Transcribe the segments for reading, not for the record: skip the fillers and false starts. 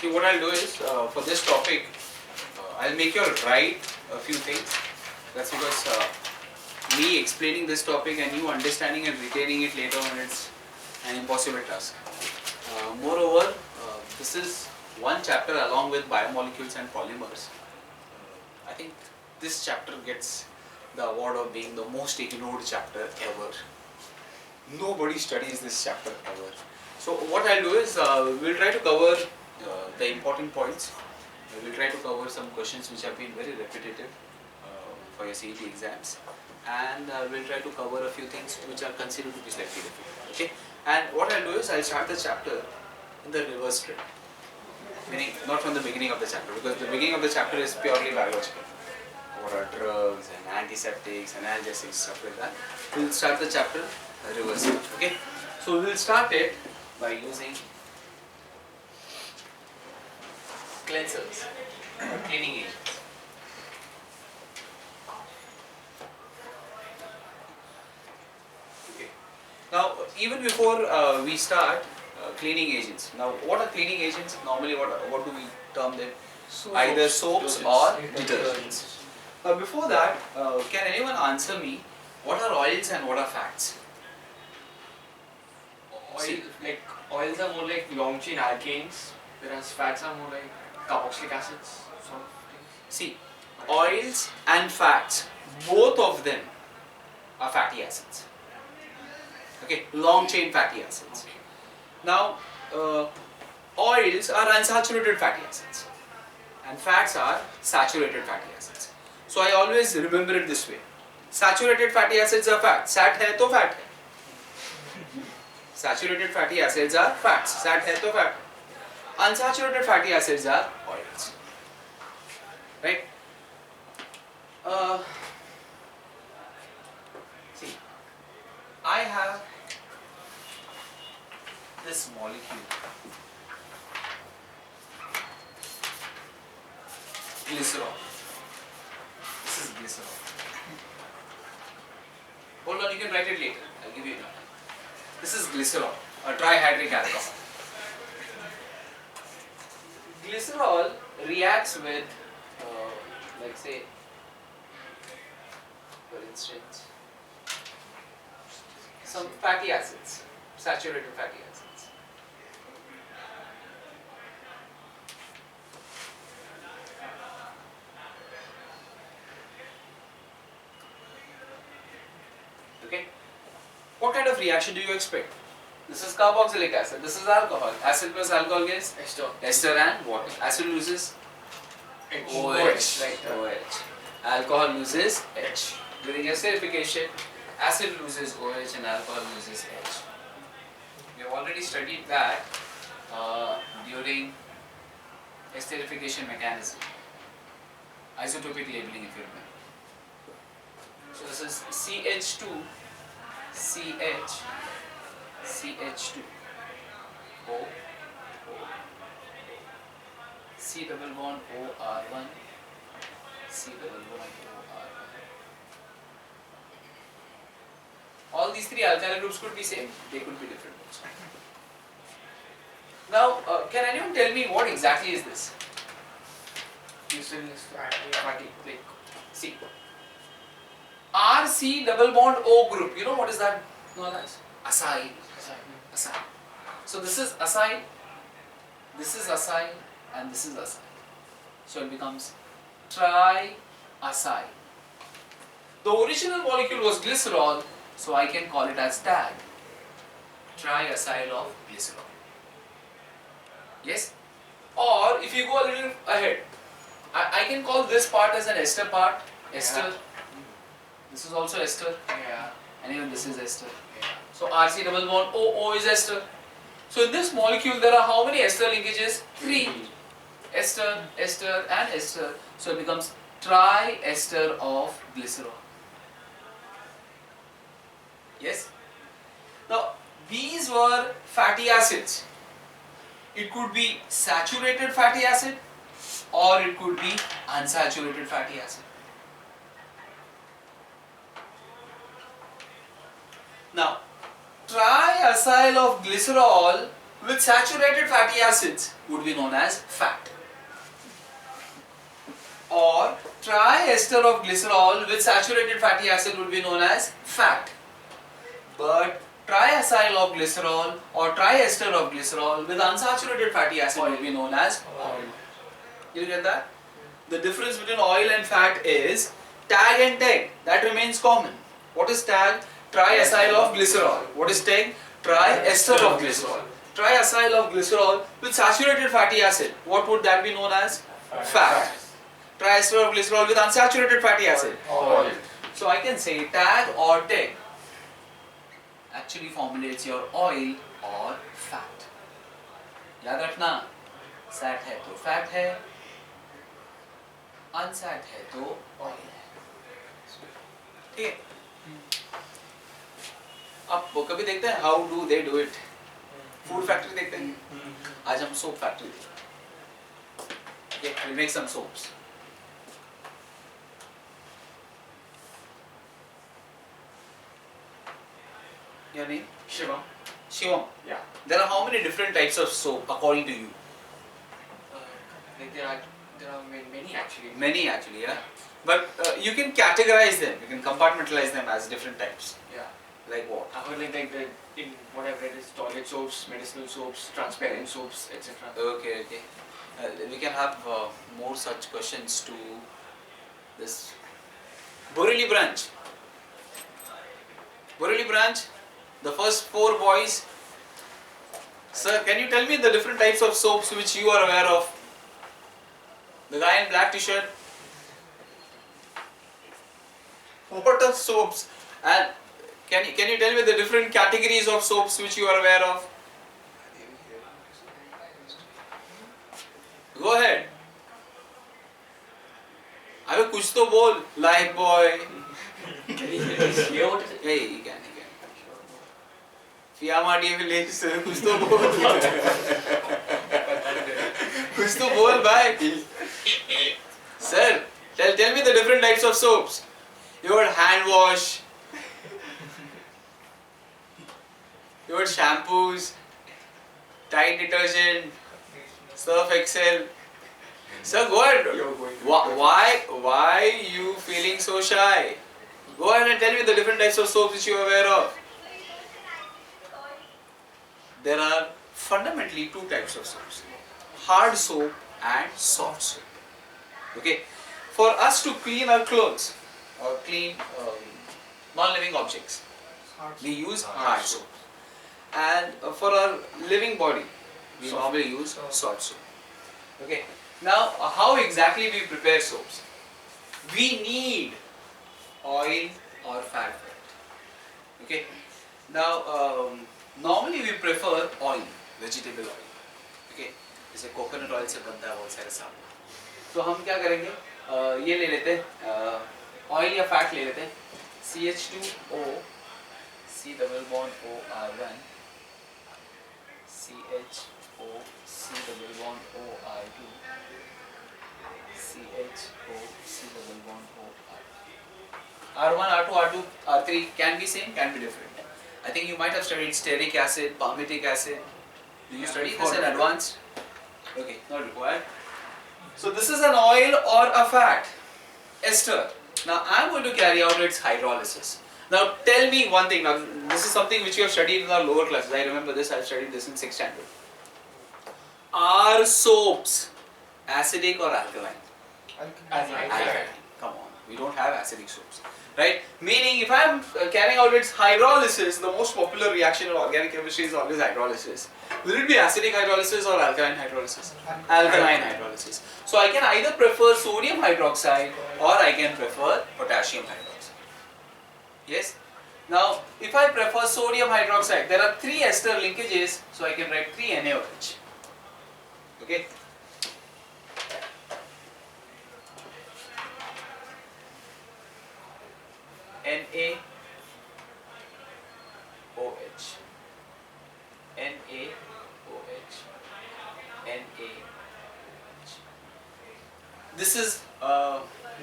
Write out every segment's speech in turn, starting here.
See, what I'll do is, for this topic, I'll make you all write a few things. That's because me explaining this topic and you understanding and retaining it later on, it's an impossible task. Moreover, this is one chapter along with biomolecules and polymers. I think this chapter gets the award of being the most ignored chapter ever. Nobody studies this chapter ever. So what I'll do is, we'll try to cover the important points. We'll try to cover some questions which have been very repetitive for your CET exams, and we'll try to cover a few things which are considered to be slightly difficult. Okay. And what I'll do is, I'll start the chapter in the reverse trend, meaning not from the beginning of the chapter, because the beginning of the chapter is purely biological. What are drugs and antiseptics, analgesics, stuff like that. We'll start the chapter reverse. Okay. So we'll start it by using cleansers or cleaning agents. Okay. Now, even before we start cleaning agents. Now, what are cleaning agents? Normally, what do we term them? Either soaps or detergents. Before that, can anyone answer me? What are oils and what are fats? Oils are more like long chain alkanes, whereas fats are more like carboxylic acids sort of things. See, oils and fats, both of them are fatty acids. Okay, long chain fatty acids. Okay. Now, oils are unsaturated fatty acids and fats are saturated fatty acids. So I always remember it this way. Saturated fatty acids are fat. Sat hai to fat hai. Saturated fatty acids are fats. Sat hai to fat. Unsaturated fatty acids are oils. Right? See, I have this molecule, glycerol. This is glycerol. Hold on, you can write it later. I'll give you enough. This is glycerol, a trihydric alcohol. Glycerol reacts with, like say, for instance, some fatty acids, saturated fatty acids. Okay. What kind of reaction do you expect? This is carboxylic acid, this is alcohol. Acid plus alcohol gives Ester. ester and water. Acid loses OH, Right. OH. Alcohol loses H. During esterification, acid loses OH and alcohol loses H. We have already studied that during esterification mechanism. Isotopic labeling, if you remember. So this is CH2, CH, CH2, O, O, C double bond OR1, C double bond OR1. All these three alkyl groups could be same, they could be different also. Now, can anyone tell me what exactly is this? You still fatty, like See, RC double bond O group, you know what is that known as? Acyl. Acyl. So this is acyl, this is acyl, and this is acyl. So it becomes triacyl. The original molecule was glycerol, so I can call it as TAG. Triacyl of glycerol. Yes? Or if you go a little ahead, I can call this part as an ester part, ester. Yeah. This is also ester, yeah. and even this is ester. Yeah. So RC double bond O is ester. So in this molecule there are how many ester linkages? 3. Ester, ester and ester. So it becomes triester of glycerol. Yes? Now these were fatty acids. It could be saturated fatty acid or it could be unsaturated fatty acid. Now, triacyl of glycerol with saturated fatty acids would be known as fat. Or triester of glycerol with saturated fatty acid would be known as fat. But triacyl of glycerol or triester of glycerol with unsaturated fatty acid would be known as oil. You get that? The difference between oil and fat is tag and teg. That remains common. What is tag? Triacyl of glycerol. What is teg? Triester of glycerol. Triacyl of glycerol with saturated fatty acid. What would that be known as? Fat. Triester of glycerol with unsaturated fatty acid. Oil. So I can say tag or teg actually formulates your oil or fat. याद रखना, sat है तो fat है, unsat है तो oil है. ठीक है? अब कभी देखते हैं how do they do it? Food factory देखते हैं. आज हम soap factory देखेंगे. Okay, we'll make some soaps. Your name? Shivam. Shivam. Yeah. There are how many different types of soap according to you? Like there are many actually. Many actually, yeah. But you can categorize them. You can compartmentalize them as different types. Yeah. Like what? I heard like in what I've read is toilet soaps, medicinal soaps, transparent soaps, etc. Okay, okay. We can have more such questions to this Borivali branch. Borivali branch, the first 4 boys. Sir, can you tell me the different types of soaps which you are aware of? The guy in black t-shirt. What are soaps? And can you tell me the different categories of soaps which you are aware of? Go ahead. अबे कुछ तो बोल, life boy. Can you hear what it is? Hey, he can. Fiyama village, कुछ तो बोल. कुछ तो बोल भाई. Sir, tell me the different types of soaps. Your hand wash. Your shampoos, Tide detergent, Surf Excel. Sir, go ahead. Why you feeling so shy? Go ahead and tell me the different types of soaps which you are aware of. There are fundamentally 2 types of soaps: hard soap and soft soap. Okay, for us to clean our clothes or clean non-living objects, we use hard soap. And for our living body, we normally use soft soap. Okay. Now, how exactly we prepare soaps? We need oil or fat for it. Okay. Now, normally we prefer oil, vegetable oil. Okay. जैसे coconut oil से बनता है बहुत सारे साबुन. तो हम क्या करेंगे? ये ले लेते हैं, oil या fat ले लेते हैं. CH2O, C double bond OR1. CHO, C double bond OR2, CHO, C double bond OR. R1, R2, R2, R3 can be same, can be different. I think you might have studied stearic acid, palmitic acid. Do you study this in advanced? Okay, not required. So this is an oil or a fat, ester. Now I am going to carry out its hydrolysis. Now tell me one thing. Now this is something which you have studied in our lower classes. I remember this. I studied this in 6th standard. Are soaps acidic or alkaline? Alkaline. Come on. We don't have acidic soaps, right? Meaning, if I am carrying out its hydrolysis, the most popular reaction in organic chemistry is always hydrolysis. Will it be acidic hydrolysis or alkaline hydrolysis? Alkaline hydrolysis. So I can either prefer sodium hydroxide or I can prefer potassium hydroxide. Yes. Now, if I prefer sodium hydroxide, there are 3 ester linkages, so I can write 3 NaOH. Okay. NaOH. NaOH. NaOH. This is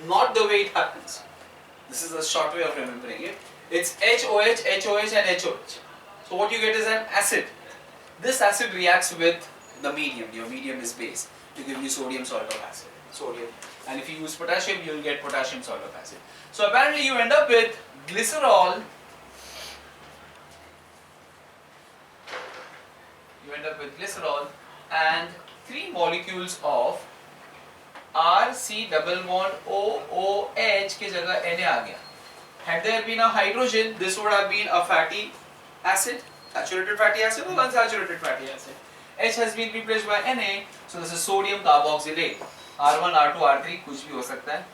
not the way it happens. This is a short way of remembering it. It's HOH, HOH and HOH. So what you get is an acid. This acid reacts with the medium. Your medium is base to give you sodium salt of acid. Sodium. And if you use potassium, you will get potassium salt of acid. So apparently you end up with glycerol. You end up with glycerol and 3 molecules of RC double bond OOH के जगह Na आ गया. Had there been a hydrogen, this would have been a fatty acid, saturated fatty acid or unsaturated fatty acid. H has been replaced by Na, so this is sodium carboxylate. R1, R2, R3 कुछ भी हो सकता है.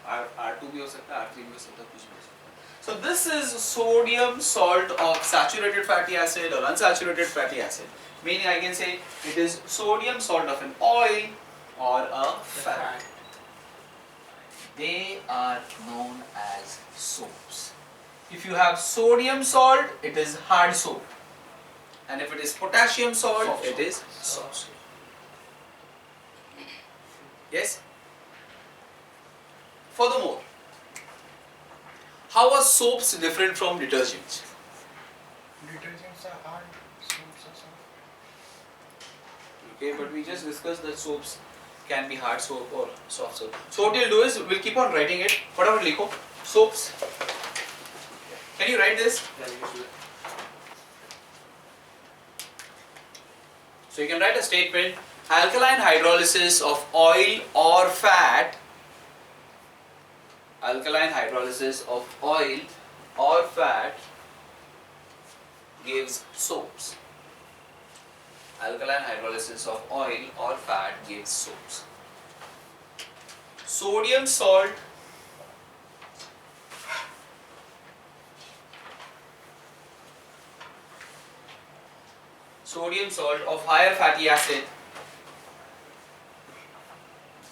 R2 भी हो सकता है, R3 भी हो सकता है, कुछ भी हो सकता है. So this is sodium salt of saturated fatty acid or unsaturated fatty acid. Meaning I can say it is sodium salt of an oil or a fat. They are known as soaps. If you have sodium salt, it is hard soap. And if it is potassium salt, it is soft soap. Yes? Furthermore, how are soaps different from detergents? Detergents are hard, soaps are soft. Okay, but we just discussed that soaps can be hard soap or soft soap. So what we'll do is we'll keep on writing it. Whatever likho, soaps. Can you write this? So you can write a statement: alkaline hydrolysis of oil or fat. Alkaline hydrolysis of oil or fat gives soaps. Alkaline hydrolysis of oil or fat gives soaps. Sodium salt of higher fatty acid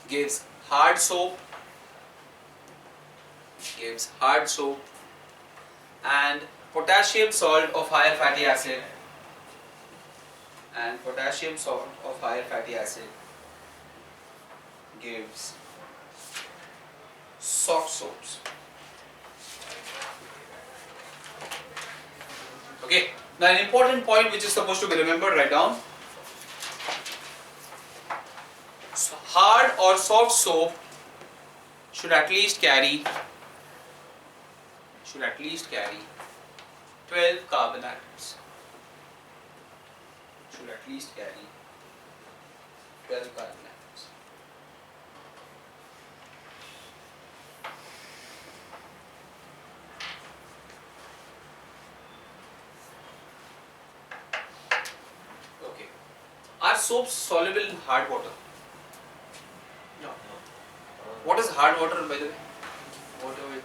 gives hard soap, and potassium salt of higher fatty acid gives soft soaps. Okay, now an important point which is supposed to be remembered, write down. So hard or soft soap should at least carry 12 carbon atoms. Should at least carry 12 carbon atoms. Okay. Are soaps soluble in hard water? No. What is hard water, by the way? Water with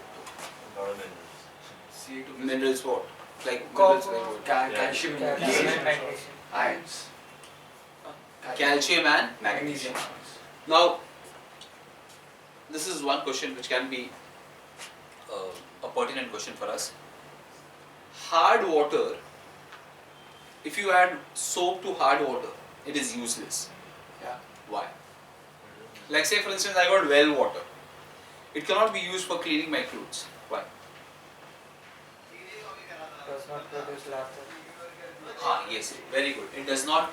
CET2. Minerals what? Like Copper. minerals like what? Calcium, Calcium and magnesium, magnesium. ions. Calcium and Magnesium. Now, this is one question which can be a pertinent question for us. Hard water, if you add soap to hard water, it is useless. Yeah. Why? Like say for instance I got well water. It cannot be used for cleaning my clothes. Why? Does not produce laughter. Yes, very good. It does not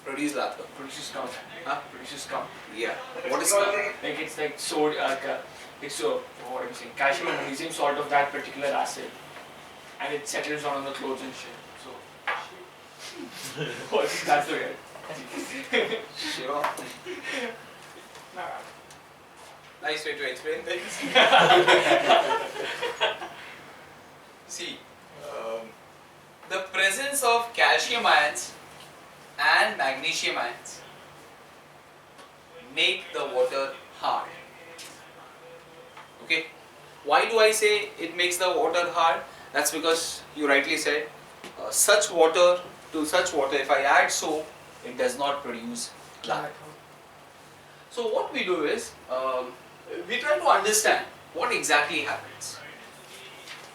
produce laughter. Produces scum. Huh? Produces scum. Yeah. What is scum? Like it's like sodium, what I'm saying, calcium and magnesium salt of that particular acid, and it settles down on the clothes and shit. So, that's the way. Sure. Nice way to explain things. See, the presence of calcium ions and magnesium ions make the water hard. Okay, why do I say it makes the water hard? That's because you rightly said such water to such water, if I add soap, it does not produce lard. So what we do is we try to understand what exactly happens.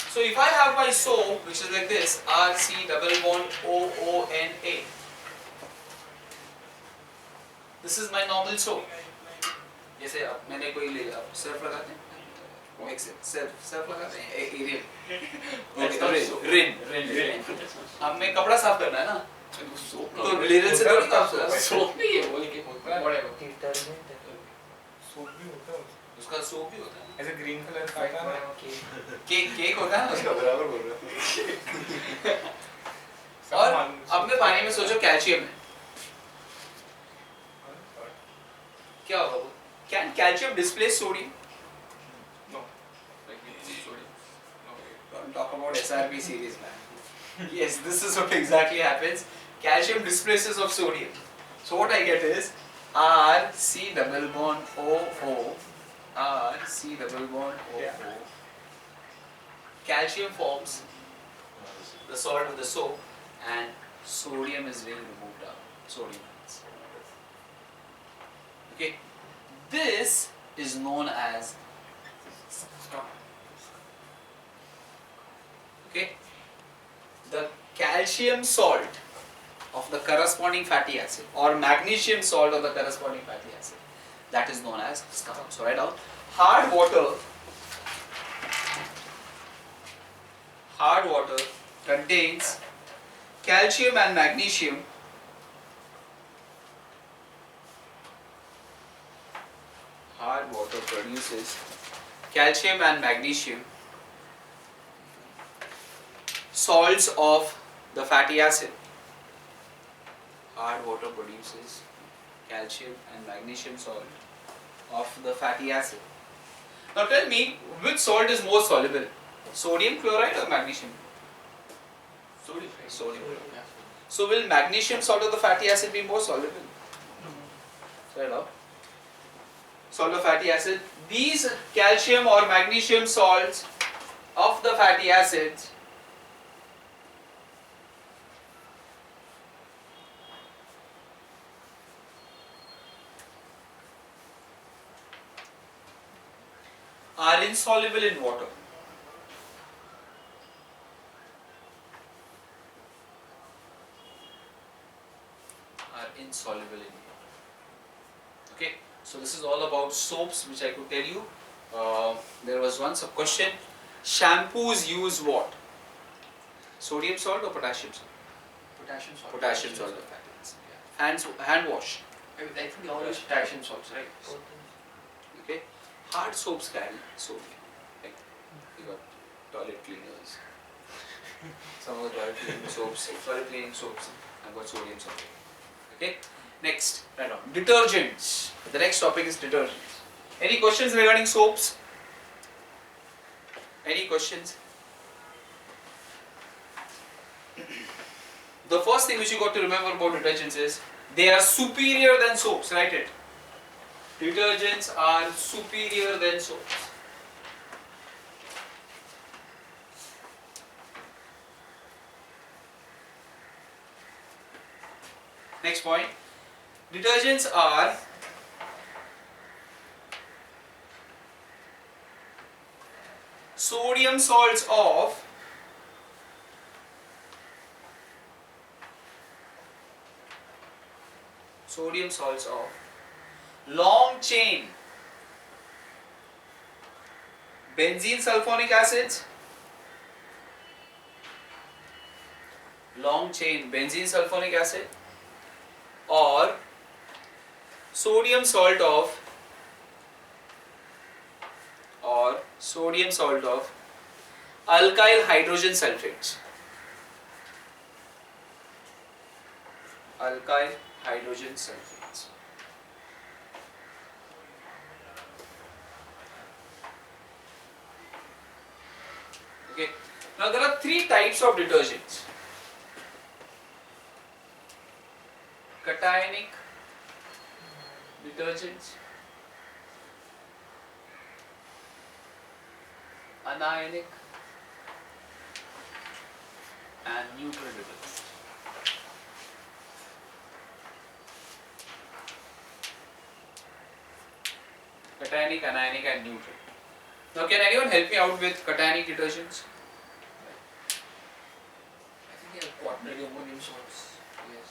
So if I have my soap which is like this, RC double bond OONA, this is my normal soap. जैसे अब मैंने कोई ले Surf लगाते हैं, एक Surf लगाते हैं, रिन, अब मैं कपड़ा साफ करना है ना, सोप तो लिरिल से थोड़ी काम चला। सोप नहीं है वो लेकिन whatever डिटर्जेंट सोप भी होता है उसका सोप भी होता है। ऐसे ग्रीन कलर का आता है ना केक होता है ना उसका। बराबर बोल रहा और अपने पानी में सोचो कैल्शियम है, क्या होगा वो? Can calcium displace sodium? no like sodium Don't talk about SRP series, man. Yes, this is what exactly happens. Calcium displaces of sodium. So what I get is RC double bond OO, RC double bond OO. Calcium forms the salt of the soap, and sodium is being removed out. Sodium ions. Okay, this is known as okay, the calcium salt of the corresponding fatty acid or magnesium salt of the corresponding fatty acid, that is known as scum. So write down hard water contains calcium and magnesium. Hard water produces calcium and magnesium salts of the fatty acid. Hard water produces calcium and magnesium salt of the fatty acid. Now tell me, which salt is more soluble? Sodium chloride or magnesium? sodium Sodium chloride. So will magnesium salt of the fatty acid be more soluble? Right now. Salt of fatty acid. These calcium or magnesium salts of the fatty acids are insoluble in water. Are insoluble in water. Okay, so this is all about soaps, which I could tell you. There was once a question: shampoos use what? Sodium salt or potassium salt? potassium salt Potassium salt. of fatty acid. Yeah. Hand wash. I think they all use potassium salts right Okay, hard soaps carry sodium. Like you got toilet cleaners. Some of the toilet cleaning soaps, have got sodium salt. Okay, next, right on. Detergents. The next topic is detergents. Any questions regarding soaps? Any questions? The first thing which you got to remember about detergents is they are superior than soaps. Write it. Detergents are superior than soaps. Next point. Detergents are sodium salts of long chain benzene sulfonic acids, long chain benzene sulfonic acid, or sodium salt of alkyl hydrogen sulfates. Alkyl hydrogen sulfates. Okay. Now there are three types of detergents. Cationic detergents, anionic, and neutral detergents. Cationic, anionic, and neutral. Now, can anyone help me out with cationic detergents? I think they have quaternary ammonium salts Yes.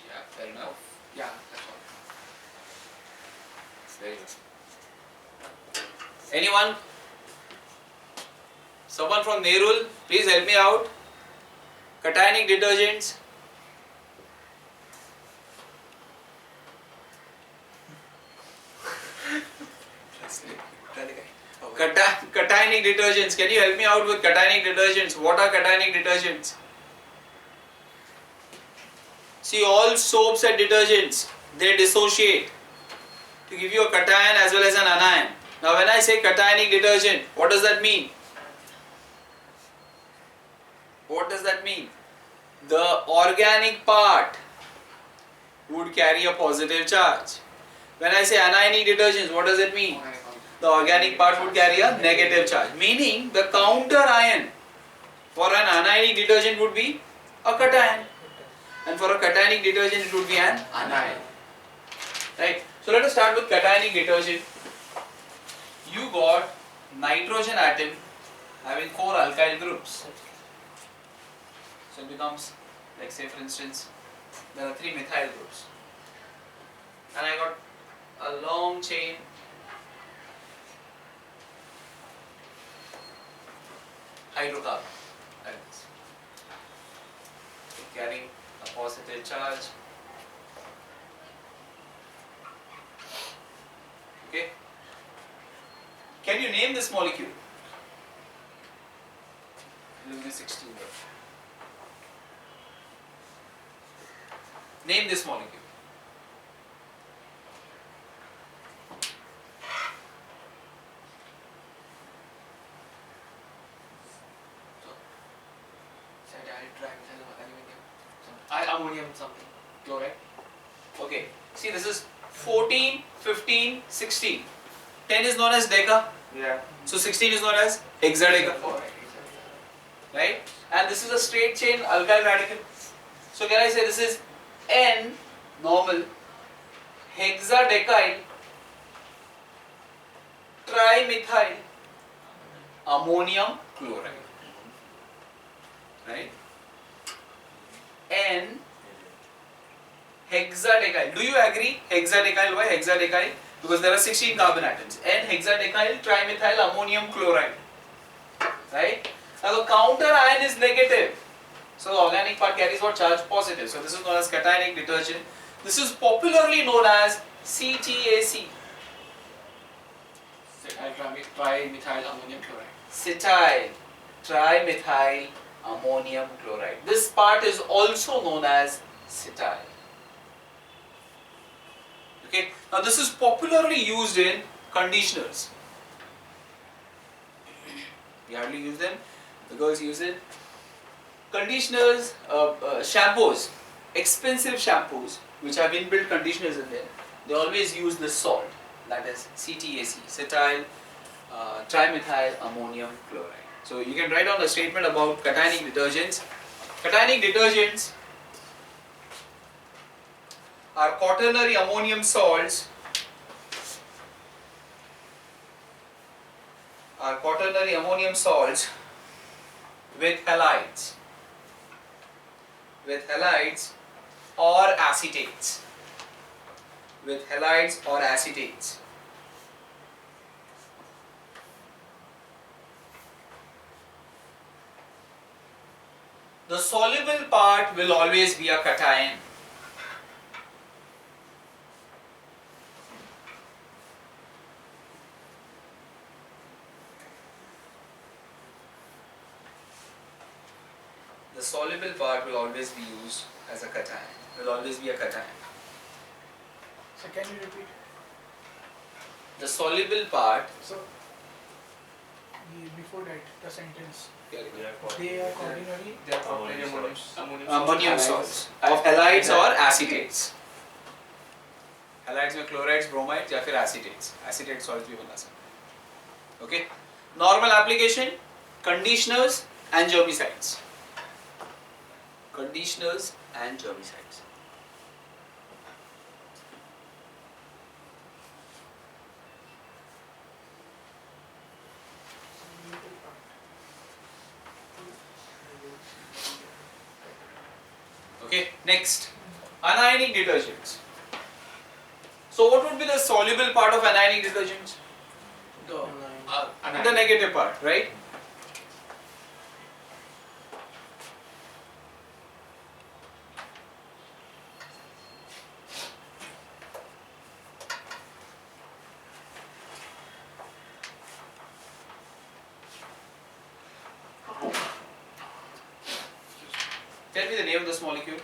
Yeah, fair enough. yeah that's all Very good. Anyone? Someone from NERUL, please help me out. Cationic detergents. Cationic detergents. Can you help me out with cationic detergents? What are cationic detergents? See, all soaps and detergents, they dissociate to give you a cation as well as an anion. Now when I say cationic detergent, what does that mean? What does that mean? The organic part would carry a positive charge. When I say anionic detergents, what does it mean? The organic part would carry a negative charge. Meaning the counter ion for an anionic detergent would be a cation. And for a cationic detergent it would be an anion. Right? So let us start with cationic detergent. You got nitrogen atom having 4 alkyl groups. So it becomes, like say for instance, there are 3 methyl groups. And I got a long chain hydrocarbon like this, carrying a positive charge. Okay. Can you name this molecule? It will be 16 there. Name this molecule. Ammonium something. Chloride. Okay. See, this is 14, 15, 16. 10 is known as deca. Yeah. So 16 is known as hexadeca. Right? And this is a straight chain alkyl radical. So can I say this is N normal hexadecyl trimethyl ammonium chloride. Right? N hexadecyl. Do you agree? Hexadecyl. Why hexadecyl? Because there are 16 carbon atoms. N hexadecyl trimethyl ammonium chloride. Right? Now the counter ion is negative. So the organic part carries what? Charge positive. So this is known as cationic detergent. This is popularly known as CTAC. Trimethyl ammonium chloride. Cetyl trimethyl ammonium chloride. This part is also known as cetyl. Okay. Now this is popularly used in conditioners. We hardly use them. The girls use it. Conditioners, shampoos, expensive shampoos which have inbuilt conditioners in them, they always use this salt, that is CTAC, cetyl trimethyl ammonium chloride. So you can write down a statement about cationic detergents. Cationic detergents are quaternary ammonium salts with halides or acetates. The soluble part will always be a cation. The soluble part will always be used as a cation. Will always be a cation. So can you repeat? The soluble part. So before that, the sentence. They They are ordinary. They are Ammonium ammonium salts of halides or acetates. Halides में chlorides, bromides या फिर acetates. Acetate salts भी बना सकते. Okay. Normal application: conditioners and germicides. Conditioners and germicides. Okay, next, anionic detergents. So what would be the soluble part of anionic detergents? The negative part, right? Tell me the name of this molecule.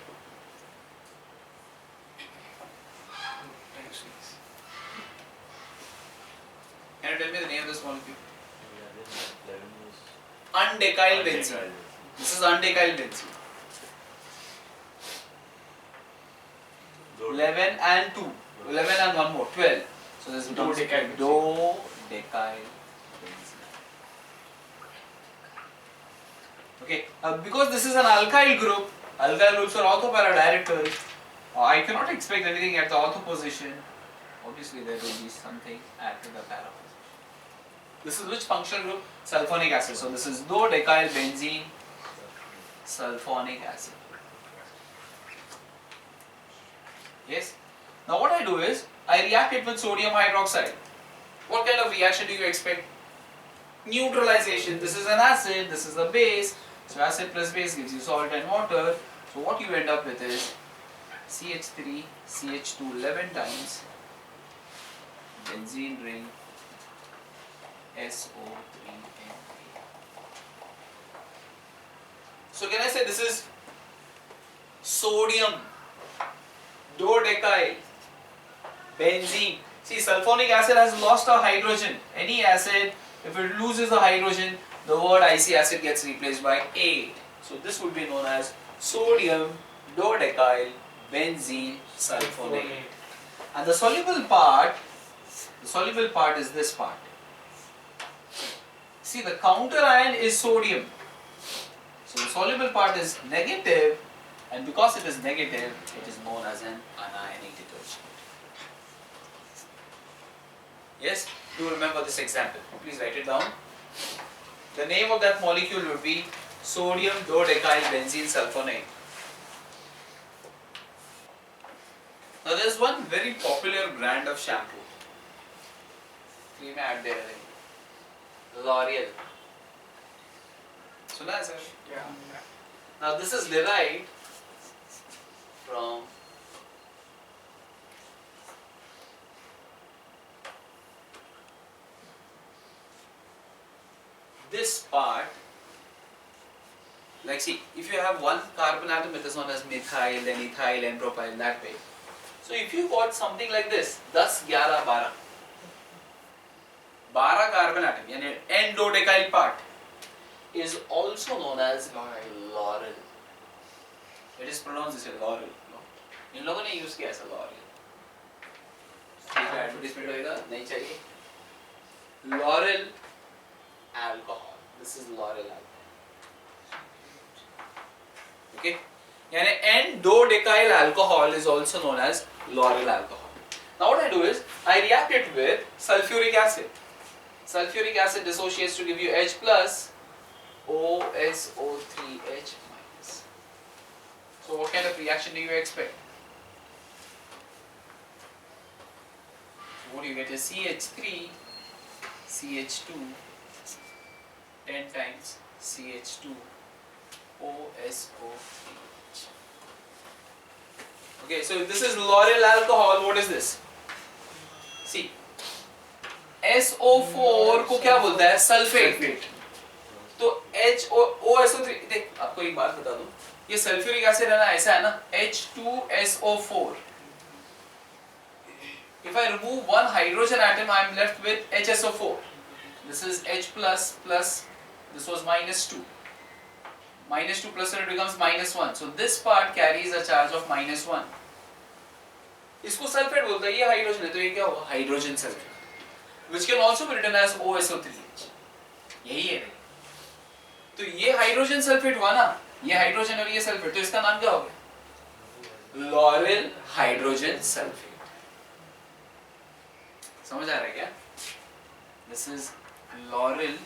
Can you tell me the name of this molecule? Undecyl benzene. This is undecyl benzene. 11 and 2. 11 and 1 more. 12. So this becomes Dodecyl benzene. dodecyl benzene. Okay. Because this is an alkyl group, alkyl groups are ortho-para-directors. I cannot expect anything at the ortho position. Obviously, there will be something at the para position. This is which functional group? Sulfonic acid. So this is dodecyl benzene, sulfonic acid. Yes. Now what I do is I react it with sodium hydroxide. What kind of reaction do you expect? Neutralization. This is an acid. This is a base. So acid plus base gives you salt and water. So what you end up with is CH3, CH2 11 times, benzene ring, SO3Na. So can I say this is sodium dodecyl benzene? See, sulfonic acid has lost a hydrogen. Any acid, if it loses a hydrogen, the word IC acid gets replaced by 8. So this would be known as sodium dodecyl benzene sulfonate. And the soluble part is this part. See, the counter ion is sodium. So the soluble part is negative, and because it is negative, it is known as an anionic detergent. Yes, do remember this example. Please write it down. The name of that molecule would be sodium dodecyl benzene sulfonate. Now there is one very popular brand of shampoo. Cream ad there. L'Oreal. Suna hai, sir? Yeah. Now this is derived from this part. Like see, if you have one carbon atom, it is known as methyl, then ethyl, and propyl, that way. So if you got something like this, 10, 11, 12. 12 carbon atom, yani N-dodecyl part, is also known as laurel. It is pronounced as laurel. इन लोगों ने use किया ऐसा laurel. ठीक है, advertisement होएगा, नहीं चाहिए. Laurel alcohol. This is laurel alcohol. Okay. Yani N-dodecyl alcohol is also known as laurel alcohol. Now what I do is I react it with sulfuric acid. Sulfuric acid dissociates to give you H plus OSO3H minus. So what kind of reaction do you expect? What do you get is CH3, CH2, 10 times CH2, OSO3H. Okay, so if this is laurel alcohol, what is this? See, SO4 को क्या बोलता है? Sulphate. तो OSO3, देख आपको एक बात बता दूं, ये सल्फ्यूरिक एसिड है ना, ऐसा है ना, H2SO4. If I remove one hydrogen atom, I am left with HSO4. This is H plus plus, this was minus 2. Minus 2 plus 1, it becomes minus 1. So this part carries a charge of minus 1. इसको sulphate बोलता है, ये hydrogen है, तो ये क्या होगा? Hydrogen sulphate. Which can also be written as OSO3H. यही है. तो ये हाइड्रोजन सल्फेट हुआ ना, ये हाइड्रोजन और ये सल्फेट, तो इसका नाम क्या हो गया? Laurel hydrogen sulphate. समझ आ रहा है क्या? This is Laurel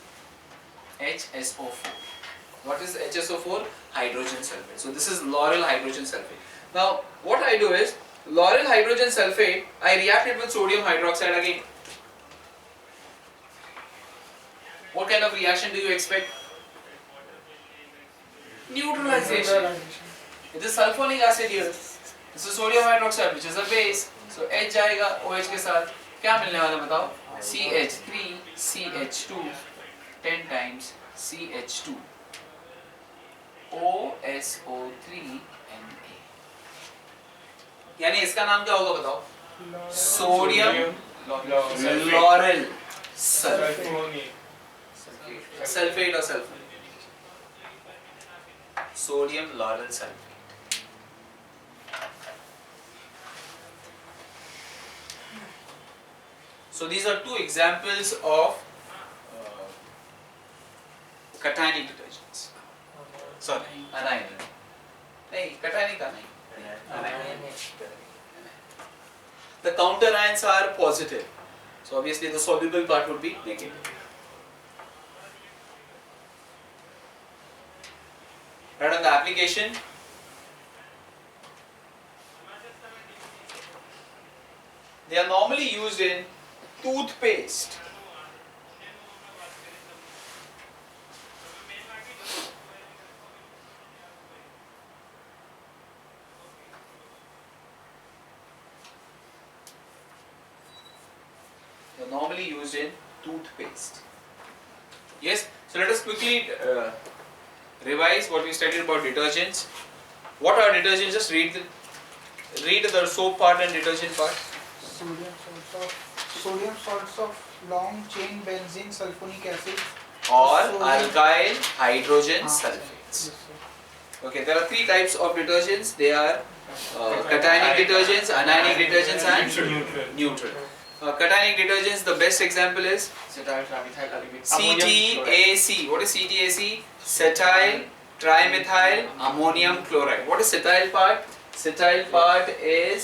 HSO4. What is HSO4? Hydrogen sulfate. So this is Laurel hydrogen sulfate. Now what I do is Laurel hydrogen sulfate, I react it with sodium hydroxide again. What kind of reaction do you expect? Neutralization. It is sulfonic acid here. This is sodium hydroxide, which is a base. So H जाएगा OH के साथ. क्या मिलने वाला बताओ? CH3, CH2, 10 times CH2, OSO3. SO3Na। यानी इसका नाम क्या होगा बताओ? सोडियम लॉरेल सल्फेट और sulphonate. Sodium lauryl sulphate. So these are two examples of cationic detergents. Sorry, anionic. नहीं, cationic का नहीं. Anionic. The counter ions are positive. So obviously the soluble part would be negative. Right on the application. They are normally used in toothpaste. They are normally used in toothpaste. Yes, so let us quickly revise what we studied about detergents. What are detergents? Just read the soap part and detergent part. Sodium salts of long chain benzene sulfonic acid Or sodium- alkyl hydrogen Yes, sulfates. sir. Okay, there are three types of detergents. They are cationic detergents, anionic detergents, and neutral. Cationic detergents, the best example is CTAC. What is CTAC? Cetyl trimethyl ammonium chloride. What is cetyl part? Cetyl part is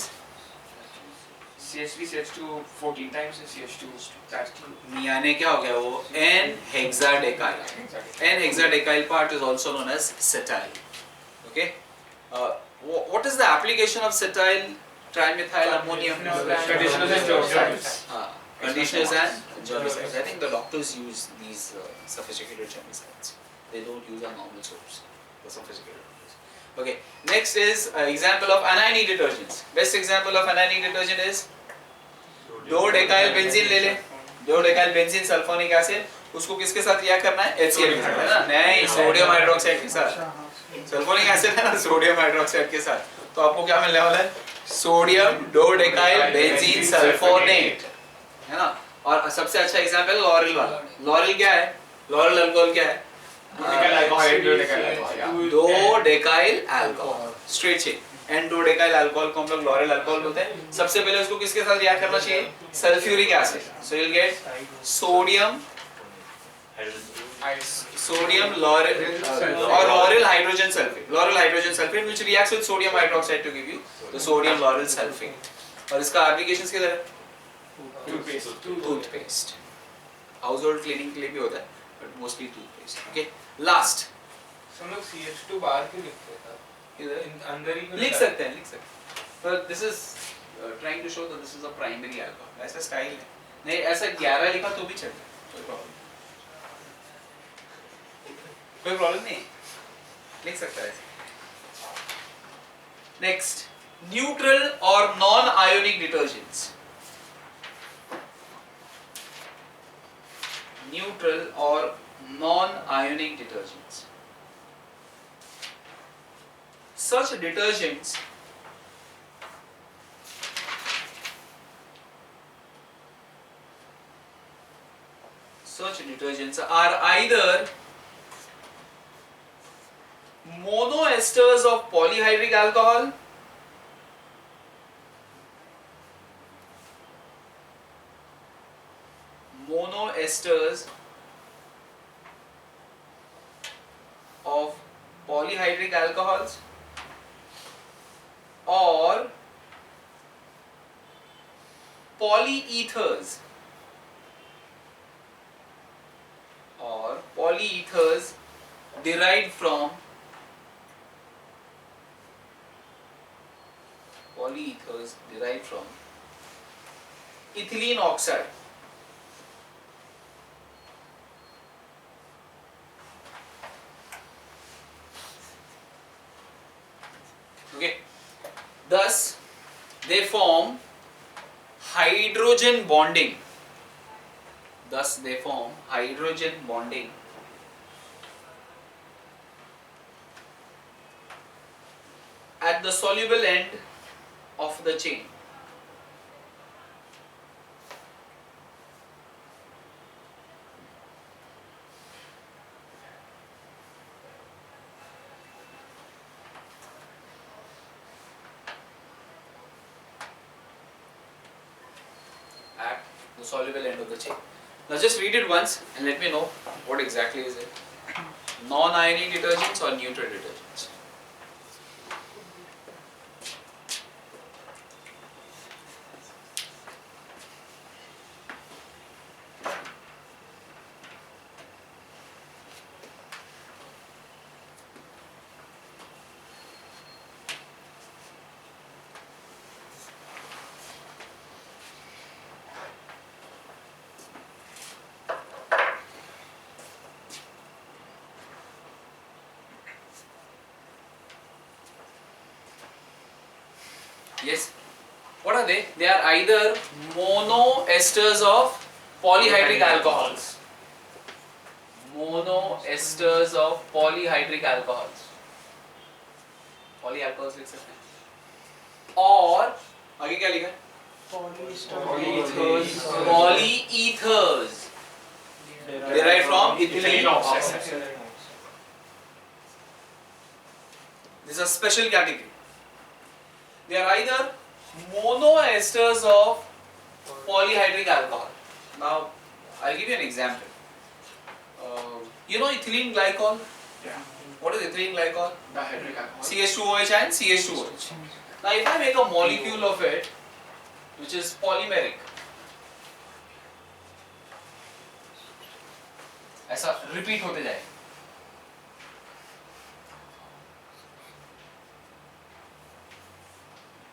CH3 CH2 14 times and CH2 that's two. यानी क्या हो गया वो N hexadecyl. N hexadecyl part is also known as cetyl. Okay. What is the application of cetyl trimethyl ammonium? Conditioners and germicides. Conditioners and germicides. I think the doctors use these sophisticated germicides. They don't use our normal soaps. The sophisticated ones. Okay. Next is example of anionic detergents. Best example of anionic detergent is 2-decyl benzene ले ले. 2-decyl benzene sulfonic acid. उसको किसके साथ react करना है? HCl के साथ, है ना? नहीं, सोडियम हाइड्रोक्साइड के साथ. सल्फोनिक एसिड है ना, सोडियम हाइड्रोक्साइड के साथ. तो आपको क्या मिलने वाला है? सोडियम 2-decyl benzene sulfonate, है ना? और सबसे अच्छा एग्जांपल लॉरेल वाला. लॉरेल क्या है? लॉरेल अल्कोहल क्या है? 2-decyl alcohol. Straight chain. N2-decyl alcohol को हम लोग लॉरेल अल्कोहल बोलते हैं. सबसे पहले उसको किसके साथ रिएक्ट करना चाहिए? Sulphuric acid. So you'll get sodium lauryl or lauryl hydrogen sulfate which reacts with sodium hydroxide to give you the sodium lauryl sulfate. और इसका एप्लीकेशंस किधर है? टूथपेस्ट. हाउसहोल्ड क्लीनिंग के लिए भी होता है but mostly toothpaste. Okay, last हम लोग CH2 बाहर क्यों लिखते हैं? अंदर ही लिख सकते हैं पर this is trying to show that this is a primary alcohol. ऐसा स्टाइल है. नहीं ऐसा 11 लिखा तो भी चलता है, कोई प्रॉब्लम नहीं, लिख सकता है. नेक्स्ट, न्यूट्रल और non ionic detergents. Neutral or non-ionic detergents. Such detergents are either monoesters of polyhydric alcohol monoesters of polyhydric alcohols or polyethers derived from ethylene oxide. Okay, thus they form hydrogen bonding. at the soluble end of the chain. At the soluble end of the chain. Now just read it once and let me know what exactly is it. Non-ionic detergents or neutral detergents? Yes. What are they? They are either monoesters of polyhydric alcohols. Monoesters of polyhydric alcohols. Polyalcohols लिख सकते हैं. और आगे क्या लिखा है? Polyethers. Derived from ethylene oxide. This is a special category. They are either monoesters of polyhydric alcohol. Now, I'll give you an example. You know ethylene glycol? Yeah. What is ethylene glycol? Dihydric alcohol. CH2OH and CH2OH. Now, if I make a molecule of it, which is polymeric, ऐसा repeat होते जाए.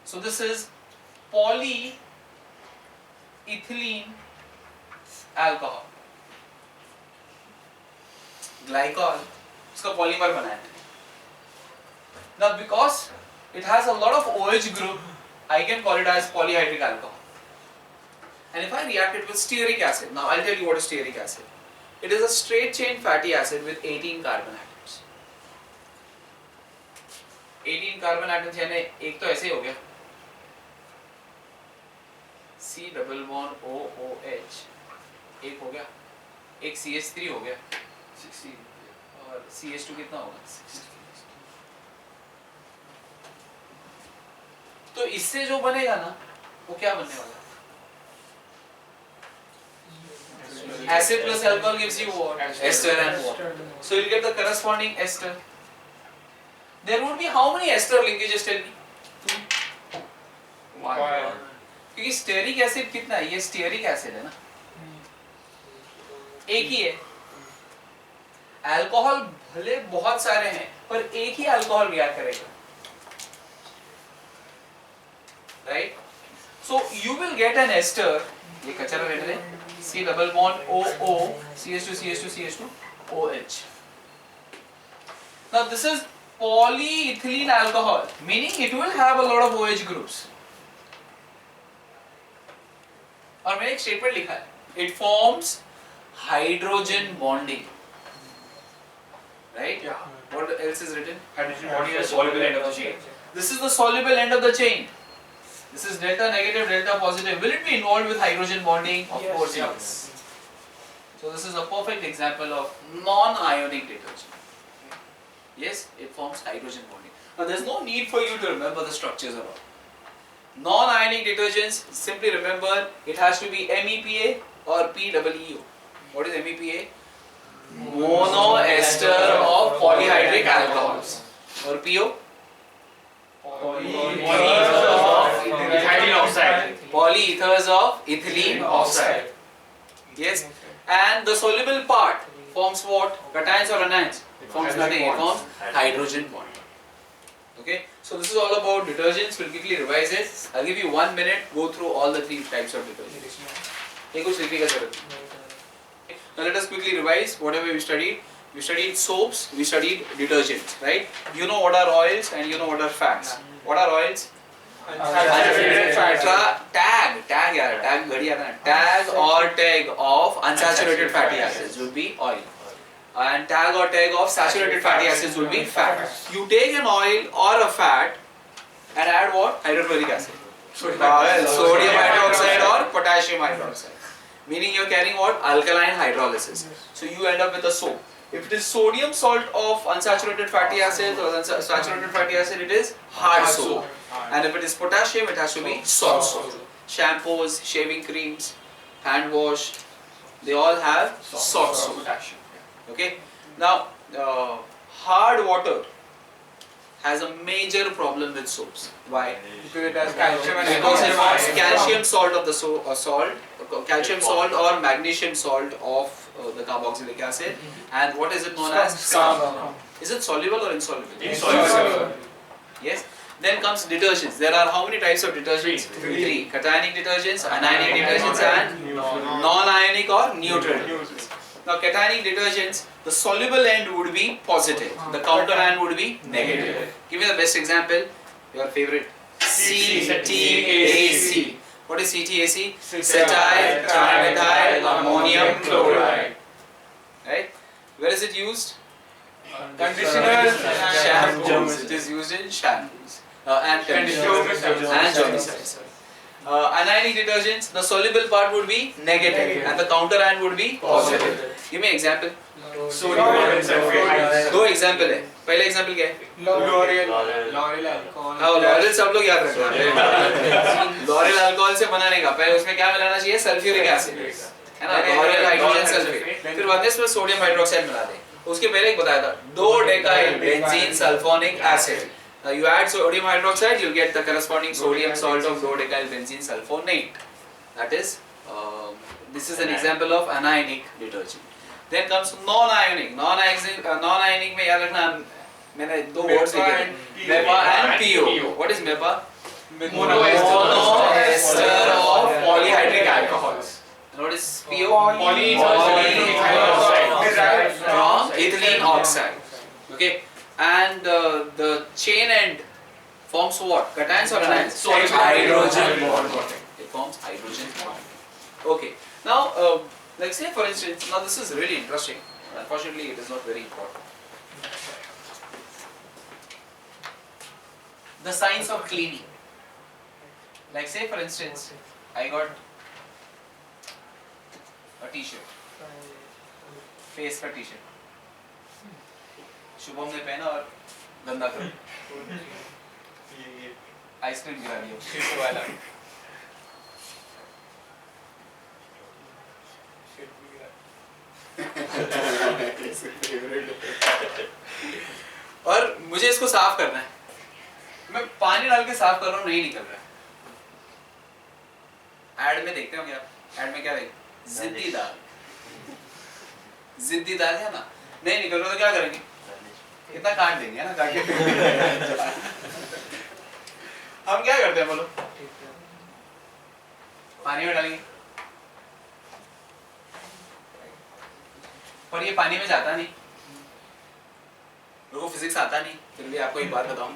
So this is polyethylene alcohol. Glycol, इसका polymer बना है. Now because it has a lot of OH group, I can call it as polyhydric alcohol. And if I react it with stearic acid, now I'll tell you what is stearic acid. It is a straight chain fatty acid with 18 carbon atoms. 18 carbon atoms यानी एक तो ऐसे ही हो गया. C double bond OOH एक हो गया, एक CH3 हो गया 16 और CH2 कितना होगा 16. तो इससे जो बनेगा ना वो क्या बनने वाला है? Acid plus alcohol gives you what? Ester and water. So you'll get the corresponding ester. There would be how many ester linkages, tell me? One. क्योंकि स्टेरिक एसिड कितना है? ये स्टेरिक एसिड है ना, एक ही है. अल्कोहल भले बहुत सारे हैं पर एक ही अल्कोहल रिएक्ट करेगा, right? So you will get an ester. ये कचरा रहने दे. C double bond OO CH2 CH2 CH2 OH. Now this is polyethylene alcohol, meaning it will have a lot of OH groups. और मैंने एक statement लिखा है, it forms hydrogen bonding, right? Yeah. What else is written? Hydrogen bonding is the soluble end of the chain. This is the soluble end of the chain. This is delta negative, delta positive. Will it be involved with hydrogen bonding? Of Yes. course, yes. So this is a perfect example of non-ionic detergent. Yes, it forms hydrogen bonding. Now there's no need for you to remember the structures at all. Non-ionic detergents, simply remember it has to be MEPA or PEEO. What is MEPA? Monoester of polyhydric alcohols. Or PO? Ethylene oxide. Polyethers of ethylene oxide. Yes. And the soluble part forms what? Cations or anions? It forms nothing. It forms hydrogen bond. Okay. So this is all about detergents. We'll quickly revise it. I'll give you 1 minute. Go through all the 3 types of detergents. ये कुछ लिखने का जरूरत नहीं. Now let us quickly revise whatever we studied. We studied soaps. We studied detergents. Right? You know what are oils and you know what are fats. What are oils? Unsaturated fats. Tag यार, tag घड़ी आता है. Tag or tag of unsaturated fatty acids would be oil, and tag or tag of saturated fatty acids would be fat. You take an oil or a fat and add what? Hydrochloric acid. Sodium Sodium hydroxide or potassium hydroxide. Meaning you're carrying what? Alkaline hydrolysis. So you end up with a soap. If it is sodium salt of unsaturated fatty acid or saturated fatty acid, it is hard soap. And if it is potassium, it has to be soft soap. Shampoos, shaving creams, hand wash, they all have soft soap. Potassium. Okay. Now, hard water has a major problem with soaps. Why? Because it has calcium and Because it forms iron. calcium salt of the calcium salt or magnesium salt of the carboxylic acid. And what is it known as? Scum. Is it soluble or insoluble? Insoluble. Yes. Then comes detergents. There are how many types of detergents? Three. Cationic detergents, anionic detergents, and non-ionic or neutral detergents. Now, cationic detergents, the soluble end would be positive, the counter end would be negative. Give me the best example, your favorite. CTAC. What is CTAC? Cetyl trimethyl ammonium chloride. Right? Where is it used? Conditioners and Shampoos. It is used in shampoos and conditioners and germicides. Anionic detergents, the soluble part would be negative and the counter end would be positive. Give me an example. दो example है. पहला example क्या है? L'Oreal alcohol. हाँ, laurel सब लोग याद रखते हैं. लॉरेल अल्कोहल से बनाने का पहले उसमें क्या मिलाना चाहिए? सल्फ्यूरिक एसिड, है ना? Laurel hydrogen sulphate. फिर बाद में इसमें सोडियम हाइड्रोक्साइड मिला दे. उसके पहले एक बताया था, dodecyl benzene sulphonic acid. You add sodium hydroxide, you get the corresponding sodium salt of dodecyl benzene sulfonate. That is, this is an example of anionic detergent. Then comes non-ionic. Non-ionic में याद रखना, मैंने दो words लिखे हैं, MEPA and PO. What is MEPA? Monoester of polyhydric alcohols. And what is PO? Polyethylene oxide from ethylene oxide. Okay. And the chain end forms what? Cations or anions? Hydrogen bond. It forms hydrogen bond. Okay. Now, like say for instance, now this is really interesting. Unfortunately, it is not very important. The science of cleaning. Like say for instance, I got a t-shirt, face का t-shirt. Shubham ने पहना और गंदा कर ice cream गिरा दिया वाला. और मुझे इसको साफ करना है. मैं पानी डाल के साफ कर रहा हूँ, नहीं निकल रहा है. ऐड में देखते हो क्या? ऐड में क्या देखते? जिद्दी दाल है ना, नहीं निकल रहा तो क्या करेंगे? इतना काट देंगे ना, काट के हम क्या करते हैं बोलो? पानी में डालेंगे, पर ये पानी में जाता नहीं. मेरे को फिजिक्स आता नहीं, फिर भी आपको एक बात बताऊं,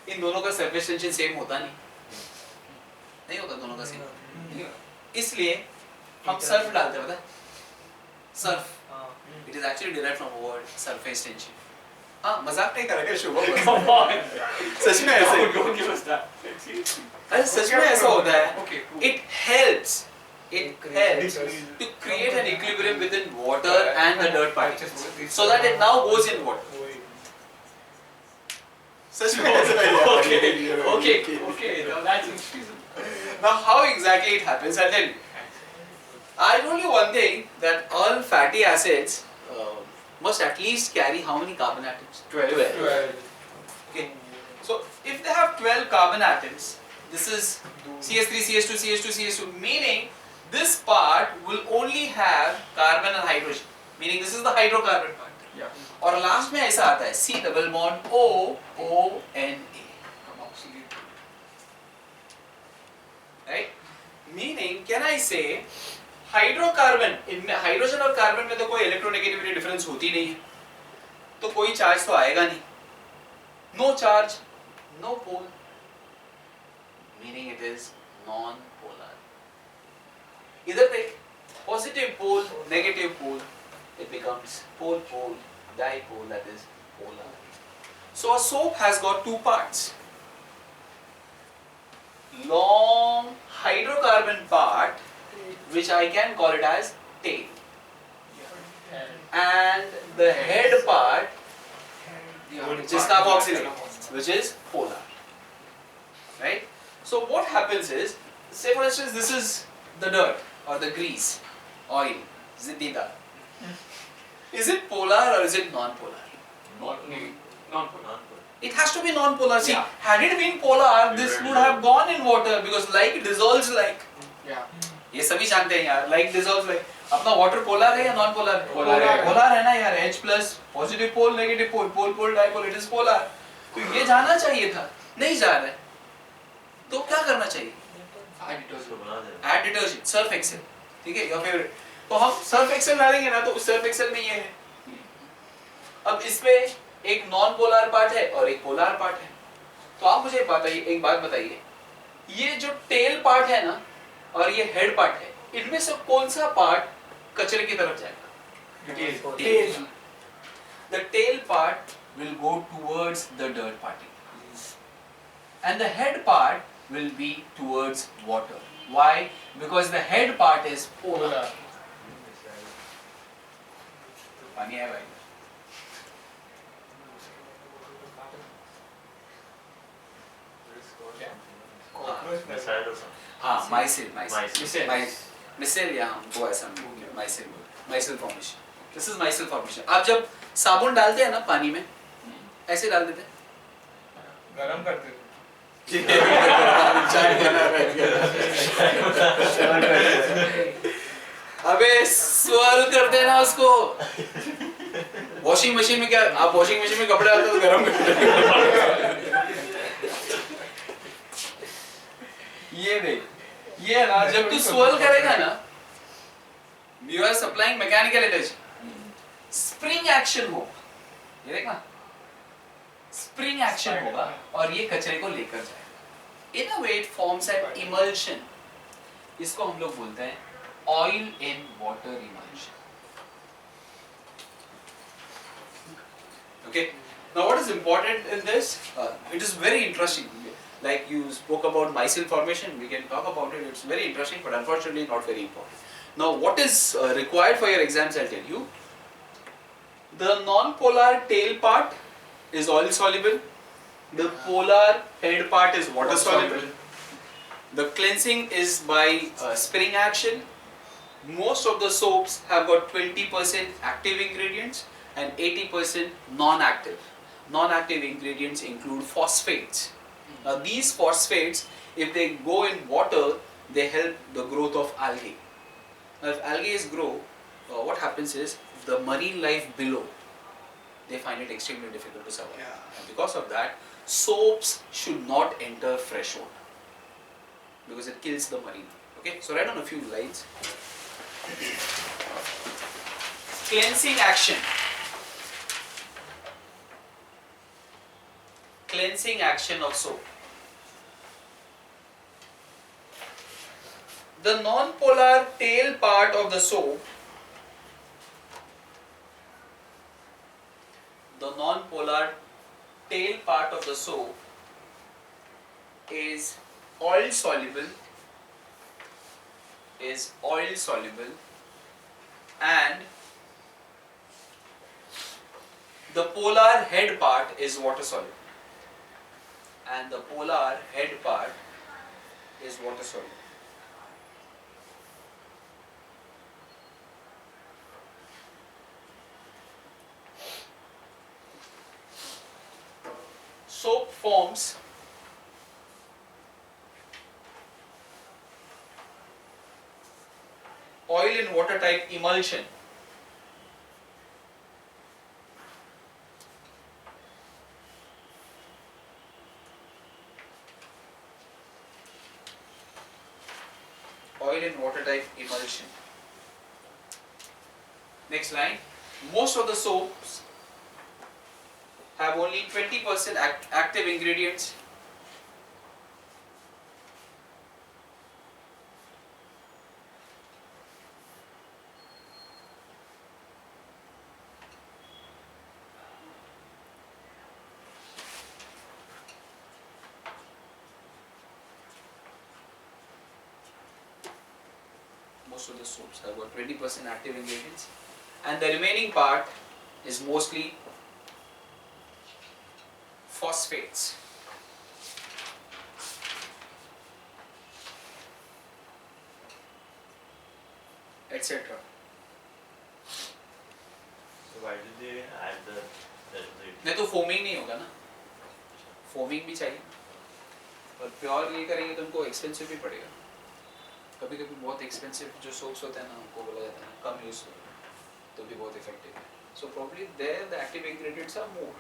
इन दोनों का सरफेस टेंशन सेम होता नहीं होता दोनों का सेम. इसलिए हम सर्फ डालते हैं, पता है? Surf, it is actually derived from word surface tension. हाँ, मजाक नहीं कर रहे शुभम. सच में ऐसा अरे सच में ऐसा होता है. It helps to create an equilibrium within water and the dirt particles, so that it now goes in water. सच में ऐसा है. Okay. Now that's interesting. Now how exactly it happens? I'll tell you. I told you one thing, that all fatty acids must at least carry how many carbon atoms? 12. Okay. So if they have 12 carbon atoms, this is CH3, CH2, CH2, CH2, meaning this part will only have carbon and hydrogen, meaning this is the hydrocarbon part. Yeah. और last में ऐसा आता है C double bond O O N A. Right? Meaning, can I say hydrocarbon, इनमें hydrogen और carbon में तो कोई इलेक्ट्रोनेगेटिविटी डिफरेंस होती नहीं है, तो कोई चार्ज तो आएगा नहीं. No charge, no pole, meaning it is non polar. इधर देख, positive pole, negative pole, it becomes pole, dipole, that is polar. So a soap has got two parts. long hydrocarbon part, which I can call it as tail, and the head part, which is carboxylate, which is polar. Right? So what happens is, say for instance, this is the dirt or the grease, oil, zidida. Is it polar or is it non-polar? Non-polar. It has to be non-polar. See, Yeah. had it been polar, this would have gone in water because like dissolves like. Yeah. ये सभी जानते हैं यार, like dissolves like. अपना water polar है या non-polar है? Polar है. Polar है ना यार, H plus, positive pole, negative pole, pole, dipole, it is polar. तो ये जाना चाहिए था, नहीं जा रहा है. तो क्या करना चाहिए? Add detergent, surf excel, ठीक है? Your favorite. तो हम surf excel डालेंगे ना, तो उस surf excel में ये है. अब इसमें एक नॉन पोलर पार्ट है और एक पोलर पार्ट है. तो आप मुझे बताइए, एक बात बताइए, ये जो टेल पार्ट है ना और ये हेड पार्ट है, इनमें से कौन सा पार्ट कचरे की तरफ जाएगा? Tell. The tail part will go towards the dirt particles and the head part will be towards water. Why? Because the head part is polar. पानी है भाई. हाँ, मिसेल या हमको ऐसा myself formation. This is myself formation. आप जब साबुन डालते हैं ना पानी में, ऐसे डाल देते हैं. गरम करते थे. अबे स्वर्ल करते ना उसको. वॉशिंग मशीन में क्या, आप वॉशिंग मशीन में कपड़े डालते हो तो गरम करते. ये देख, ये ना जब तू स्वर्ल करेगा ना, you are supplying mechanical energy. Spring action होगा, ये देखना, स्प्रिंग एक्शन होगा और ये कचरे को लेकर जाएगा. In a way it forms an emulsion. इसको हम लोग बोलते हैं oil in water emulsion. Okay. Now what is important in this? It is very interesting. Like you spoke about micelle formation, we can talk about it. It's very interesting, but unfortunately not very important. Now what is required for your exams, I'll tell you. The non-polar tail part is oil soluble. The polar head part is water soluble. The cleansing is by spring action. Most of the soaps have got 20% active ingredients and 80% non-active. Non-active ingredients include phosphates. Now these phosphates, if they go in water, they help the growth of algae. Now if algae grow, what happens is the marine life below, they find it extremely difficult to survive. Yeah. And because of that, soaps should not enter fresh water because it kills the marine. Okay, so write down a few lines. Cleansing action. Cleansing action of soap. The non-polar tail part of the soap, the non-polar tail part of the soap is oil soluble, and the polar head part is water soluble. And the polar head part is water soluble. Soap forms oil in water type emulsion. Oil in water type emulsion. Next line. Most of the soaps have only 20% active ingredients. most of the soaps have got 20% active ingredients, and the remaining part is mostly phosphates. Etc. So why did they add the नहीं तो foaming नहीं होगा ना, foaming भी चाहिए, और pure ये करेंगे तो उनको एक्सपेंसिव भी पड़ेगा. कभी कभी बहुत एक्सपेंसिव जो सोप्स होते हैं ना, उनको बोला जाता है कम यूज करो तो भी बहुत इफेक्टिव है. So probably there the active ingredients are more.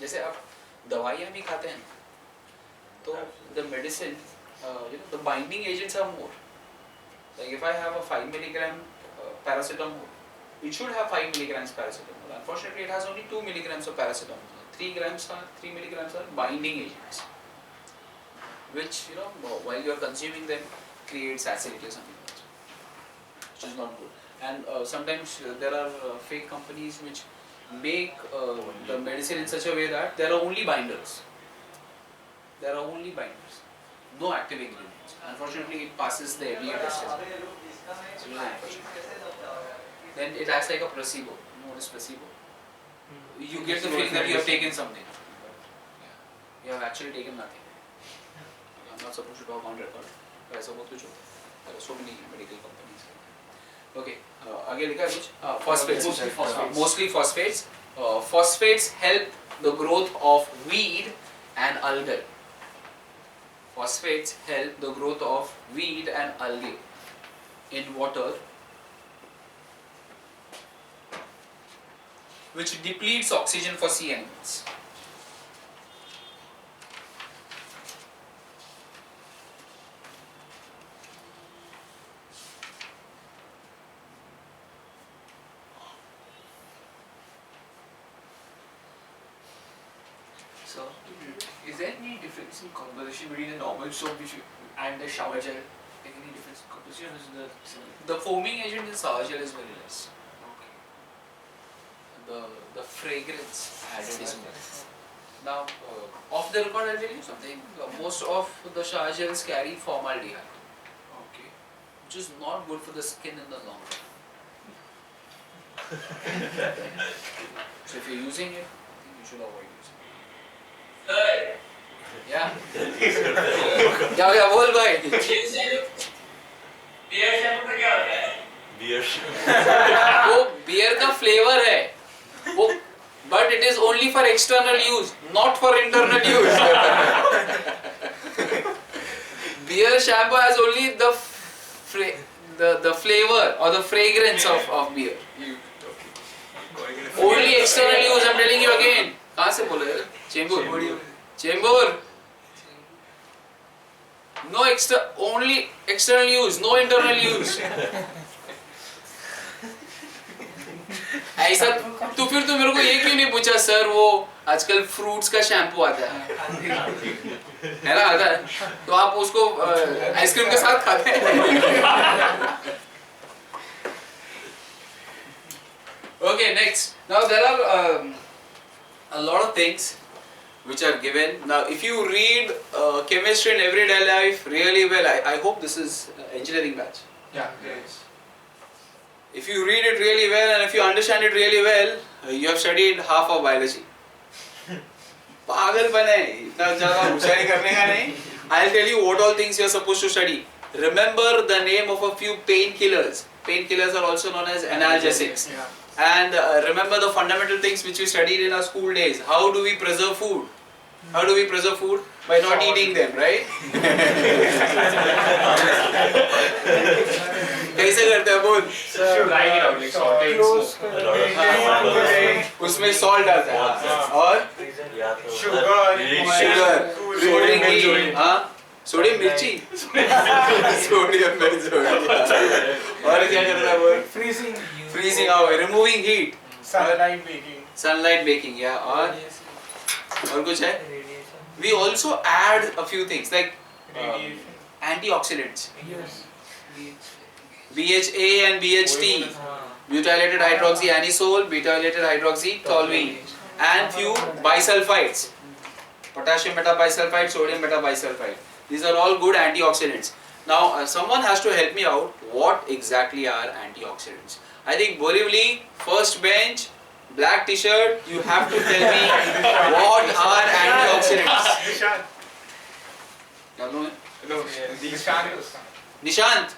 जैसे आप दवाइयाँ भी खाते हैं तो the medicine the binding agents are more. Like if I have a 5 milligram paracetamol, it should have 5 milligrams paracetamol. Unfortunately, it has only 2 milligrams of paracetamol. 3 milligrams are binding agents, which while you are consuming them creates acidity or something, which is not good. And sometimes there are fake companies which make the medicine in such a way that there are only binders. There are only binders, no active ingredients. Unfortunately, it passes the FDA test as well. So really unfortunate. Then it acts like a placebo. You know what is placebo? You get the feeling that you have taken something. You have actually taken nothing. I'm not supposed to talk on record. But ऐसा बहुत कुछ होता है. There are so many medical companies. Okay. आगे लिखा है कुछ? Phosphates. Mostly phosphates. Phosphates help the growth of weed and algae. Phosphates help the growth of weed and algae in water, which depletes oxygen for sea animals. So, is there any difference in composition between the normal soap and the shower gel? Any difference in composition, or is it similar? The foaming agent in shower gel is very less. Okay. The fragrance added is more. Now, off the record, I'll tell you something. Most of the shower gels carry formaldehyde, Okay. which is not good for the skin in the long run. So if you're using it, I think you should avoid using it. Yeah. क्या बोल भाई? Beer shampoo का क्या होता है? beer? वो beer का flavour है, वो but it is only for external use, not for internal use. Beer shampoo has only the flavor or the fragrance of beer. Only external use. I'm telling you again. कहाँ से बोले? Chembur. Chembur. No only external use, no internal use. ऐसा तो फिर तो मेरे को ये क्यों नहीं पूछा सर, वो आजकल फ्रूट्स का शैम्पू आता है ना, आता है, तो आप उसको आइसक्रीम के साथ खाते हैं. Okay, next. Now there are a lot of things which are given. Now if you read chemistry in everyday life really well, I hope this is engineering batch. Yeah, there is. If you read it really well and if you understand it really well, you have studied half of biology. पागलपन है, इतना ज़्यादा होशियारी करने का नहीं. I'll tell you what all things you are supposed to study. Remember the name of a few painkillers. Painkillers are also known as analgesics. Yeah. And remember the fundamental things which we studied in our school days. How do we preserve food? How do we preserve food? By not eating them, right? कैसे करते हैं बोल? Drying it out, like sauteing smoke. उसमें salt डालते हैं और sugar, sodium मिर्ची, हाँ, सोडियम मिर्ची, सोडियम मिर्ची, और क्या करना है बोल? Freezing out, removing heat, sunlight baking, yeah, और कुछ है? We also add a few things like antioxidants. BHA and BHT, butylated hydroxyanisole, butylated hydroxytoluene, and few bisulfites, potassium metabisulfite, sodium metabisulfite. These are all good antioxidants. Now someone has to help me out. What exactly are antioxidants? I think Borivali, first bench, black t-shirt. You have to tell me what are antioxidants. Nishant,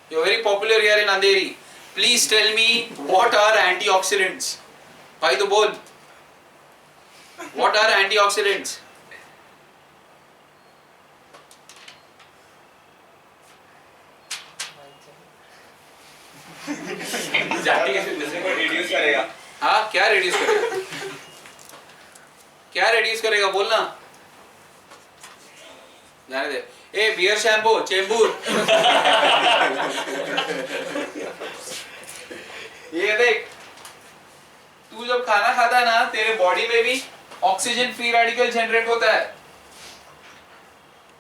you're very popular here in Andheri. Please tell me what are antioxidants. Bhai to bol. What are antioxidants? reduce करेगा हाँ क्या reduce करेगा? क्या reduce करेगा बोलना? जाने दे. ए beer shampoo Chembur. ये देख. तू जब खाना खाता है ना तेरे बॉडी में भी ऑक्सीजन फ्री रेडिकल जनरेट होता है.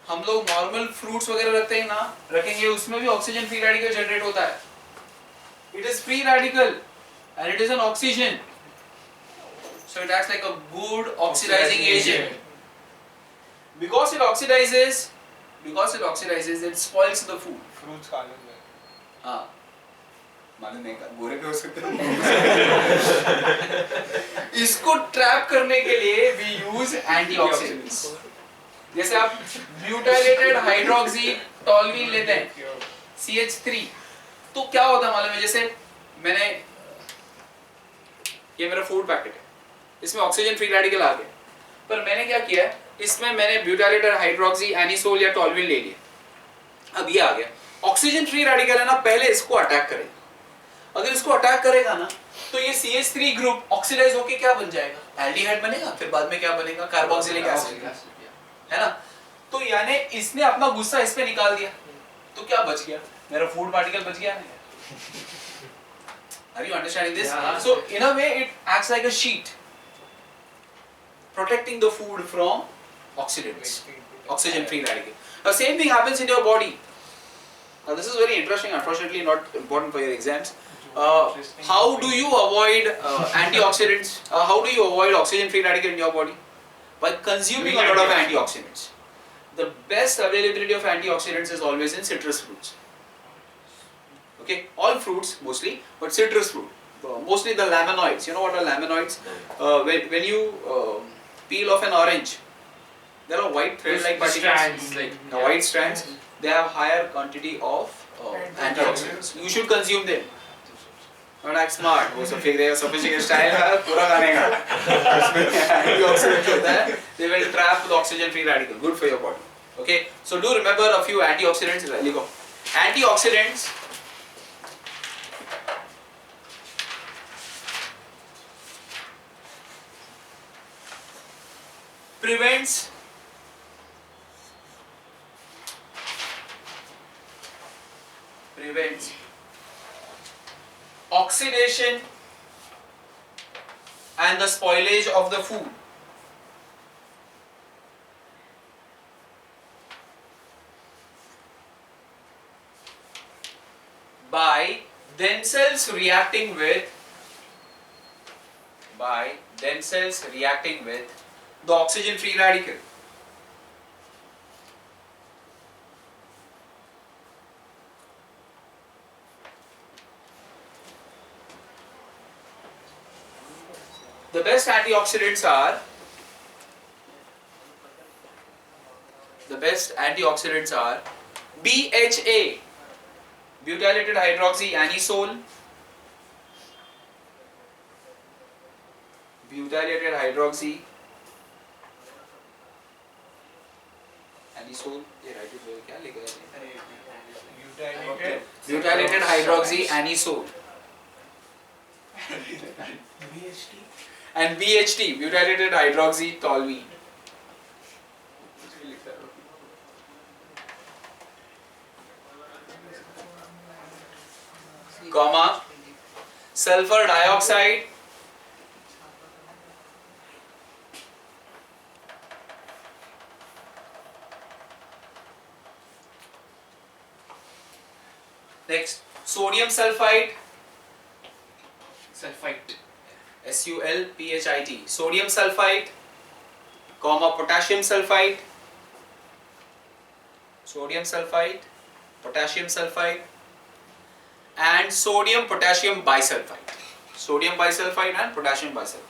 हम लोग नॉर्मल फ्रूट्स वगैरह रखते हैं ना रखेंगे उसमें भी ऑक्सीजन फ्री रेडिकल जनरेट होता है. It is free radical and it is an oxygen. So it acts like a good oxidizing agent. Because it oxidizes, it spoils the food. fruits खा लेंगे हाँ मालूम नहीं गोरे पे हो सकते हैं. इसको ट्रैप करने के लिए we use antioxidants. जैसे आप ब्यूटाइलेटेड हाइड्रोक्सी टॉल्वीन लेते हैं CH3 तो क्या होता है मालूम है. जैसे मैंने ये मेरा फूड पैकेट है इसमें ऑक्सीजन फ्री रेडिकल आ गया पर मैंने क्या किया इसमें मैंने ब्यूटाइलेटेड हाइड्रोक्सी एनिसोल या टॉल्विन ले लिया. अब ये आ गया ऑक्सीजन फ्री रेडिकल है ना पहले इसको अटैक करेगा. अगर इसको अटैक करेगा ना तो ये CH3 ग्रुप ऑक्सीडाइज होके क्या बन जाएगा एल्डिहाइड बनेगा. फिर बाद में क्या बनेगा कार्बोक्सिलिक एसिड है ना. तो यानी इसने अपना गुस्सा इस पे निकाल दिया तो क्या बच गया मेरा फूड पार्टिकल बच गया. Are you understanding this? Yeah. So in a way it acts like a sheet protecting the food from oxidants, oxygen free radical. Now same thing happens in your body. Now this is very interesting, unfortunately not important for your exams. How do you avoid antioxidants? How do you avoid oxygen free radical in your body? By consuming a lot of antioxidants. The best availability of antioxidants is always in citrus fruits. Okay, all fruits mostly, but citrus fruit, mostly the laminoids. You know what are laminoids? When you peel off an orange, there are white thread-like particles. White strands. They have higher quantity of antioxidants. You should consume them. Not act smart. वो सब फेंक देगा sophisticated style है पूरा खाने का. Antioxidants होता है. They will trap the oxygen-free radical. Good for your body. Okay. So do remember a few antioxidants. लिखो. Antioxidants. Prevents oxidation and the spoilage of the food. By themselves reacting with the oxygen free radical. The best antioxidants are BHA, butylated hydroxy anisole, butylated hydroxy anisole. ये right में क्या लिखा है? Butylated hydroxy anisole. And BHT, butylated hydroxy toluene. Comma, sulfur dioxide, next sodium sulfite, SULPHIT, sodium sulfite, comma potassium sulfite, sodium sulfite, potassium sulfide, and sodium potassium bisulfide. Sodium bisulfide and potassium bisulfide.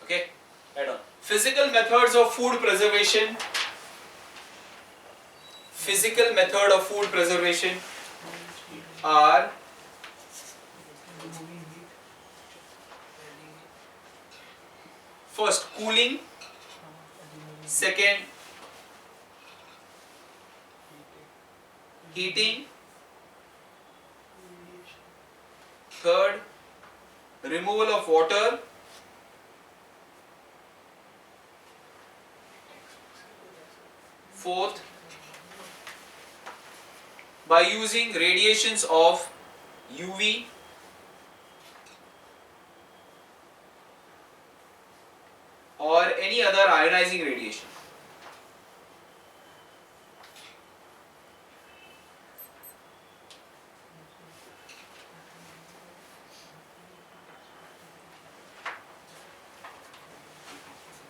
Okay, right on. Physical methods of food preservation. Physical method of food preservation are first cooling, second heating, third removal of water, fourth by using radiations of UV, or any other ionizing radiation.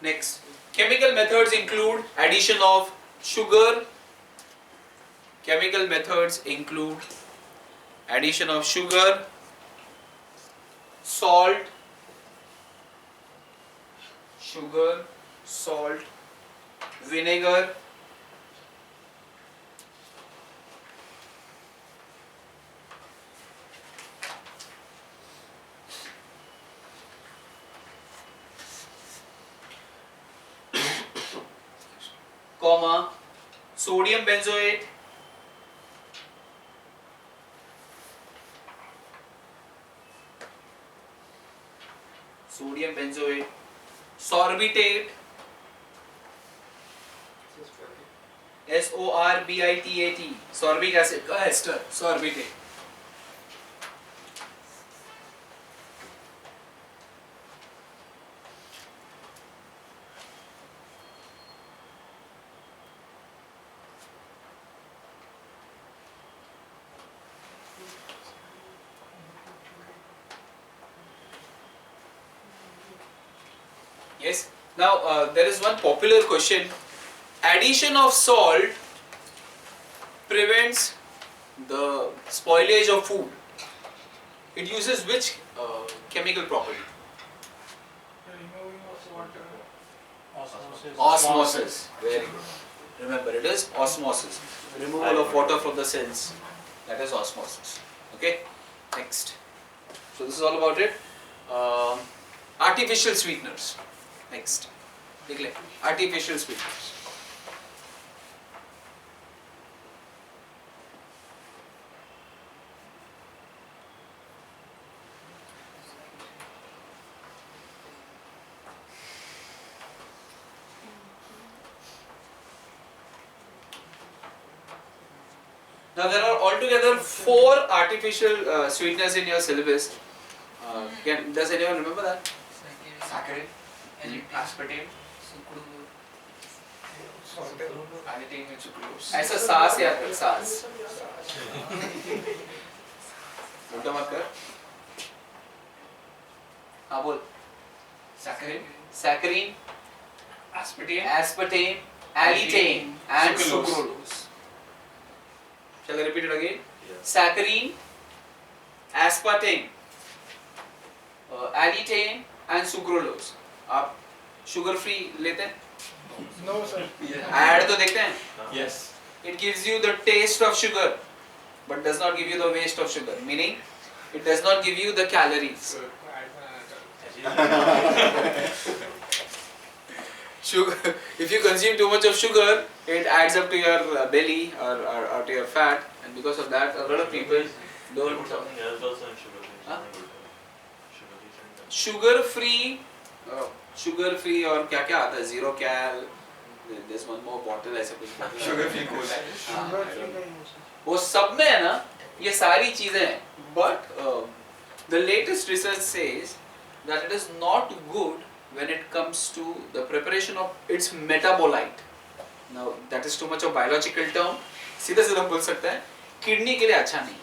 Next, chemical methods include addition of sugar. Chemical methods include addition of sugar, salt, vinegar, comma, sodium benzoate, sorbitate, sorbitate, sorbic acid का ester, sorbitate. Yes. Now there is one popular question. Addition of salt prevents the spoilage of food. It uses which chemical property? Removing of water. Osmosis. Very good. Remember, it is osmosis. Removal of water from the cells. That is osmosis. Okay. Next. So this is all about it. Artificial sweeteners. Next. Declare. Artificial sweeteners. Now there are altogether 4 artificial sweeteners in your syllabus. Does anyone remember that? Saccharin, aspartame, allanine and sucralose. ऐसा सांस याद कर सांस. मोटा मत कर. हाँ बोल. Saccharin, aspartame, allanine and sucralose. Shall I repeat it again? Yeah. Saccharin, aspartame, allanine and sucralose. आप sugar free लेते हैं? No, sir. Add तो देखते हैं? Yes. It gives you the taste of sugar, but does not give you the waste of sugar. Meaning, it does not give you the calories. Sugar. If you consume too much of sugar, it adds up to your belly or to your fat, and because of that, a lot of people don't. Put something else also in sugar. Huh? Sugar free. Sugar free और क्या क्या आता है? Zero cal. There's one more bottle ऐसा कुछ. Sugar free cola. Sugar free का use है. वो सब में है ना ये सारी चीजें हैं. But the latest research says that it is not good when it comes to the preparation of its metabolite. Now that is too much of biological term. सीधा सीधा बोल सकते हैं किडनी के लिए अच्छा नहीं.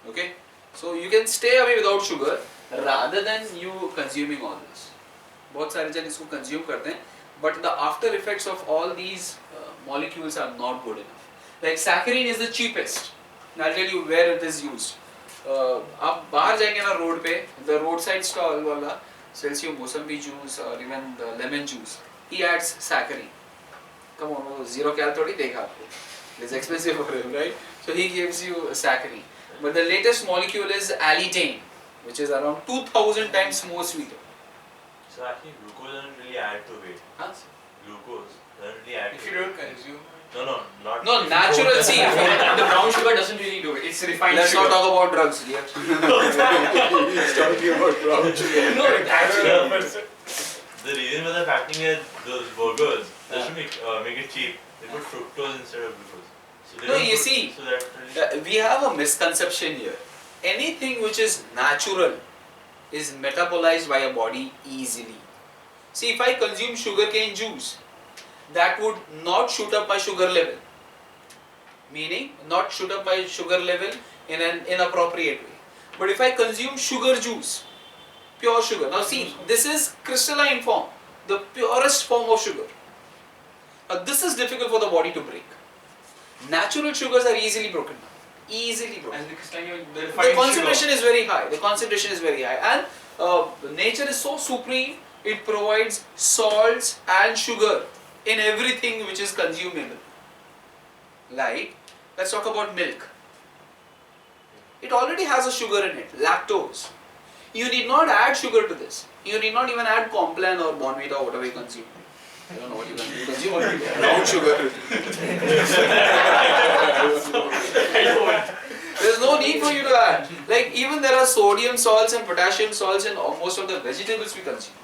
Okay, so you can stay away without sugar, rather than you consuming all this. बहुत सारे जन इसको consume करते हैं, but the after effects of all these molecules are not good enough. Like saccharin is the cheapest. I'll tell you where it is used. आप बाहर जाएंगे ना रोड पे, the roadside stall वाला sells you Mossambi juice or even the lemon juice. He adds saccharin. Come on, वो zero cal थोड़ी देगा आपको. It's expensive for him, right? So he gives you saccharin. But the latest molecule is alletane, which is around 2000 times more sweeter. So actually glucose doesn't really add to weight. Huh? Glucose doesn't really add If to you weight. don't consume. No, not. No, if you natural. don't See, The brown sugar doesn't really do it. It's refined let's sugar. not talk about drugs here. Let's talk about brown sugar. No, actually. The reason for the fattening is those burgers, just to make it cheap, they put fructose instead of glucose. So they No, don't you put- see, so that we have a misconception here. Anything which is natural is metabolized by a body easily. See, if I consume sugarcane juice, that would not shoot up my sugar level. Meaning, not shoot up my sugar level in an inappropriate way. But if I consume sugar juice, pure sugar. Now see, this is crystalline form, the purest form of sugar. Now this is difficult for the body to break. Natural sugars are easily broken down. Easily broken. And the crystalline, the The refined concentration sugar. is very high. The concentration is very high, and nature is so supreme. It provides salts and sugar in everything which is consumable. Like, let's talk about milk. It already has a sugar in it, lactose. You need not add sugar to this. You need not even add Complan or Bonvita or whatever you consume. I don't know what you consume. You consume only brown sugar. There's no need for you to add. Like even there are sodium salts and potassium salts in most of the vegetables we consume.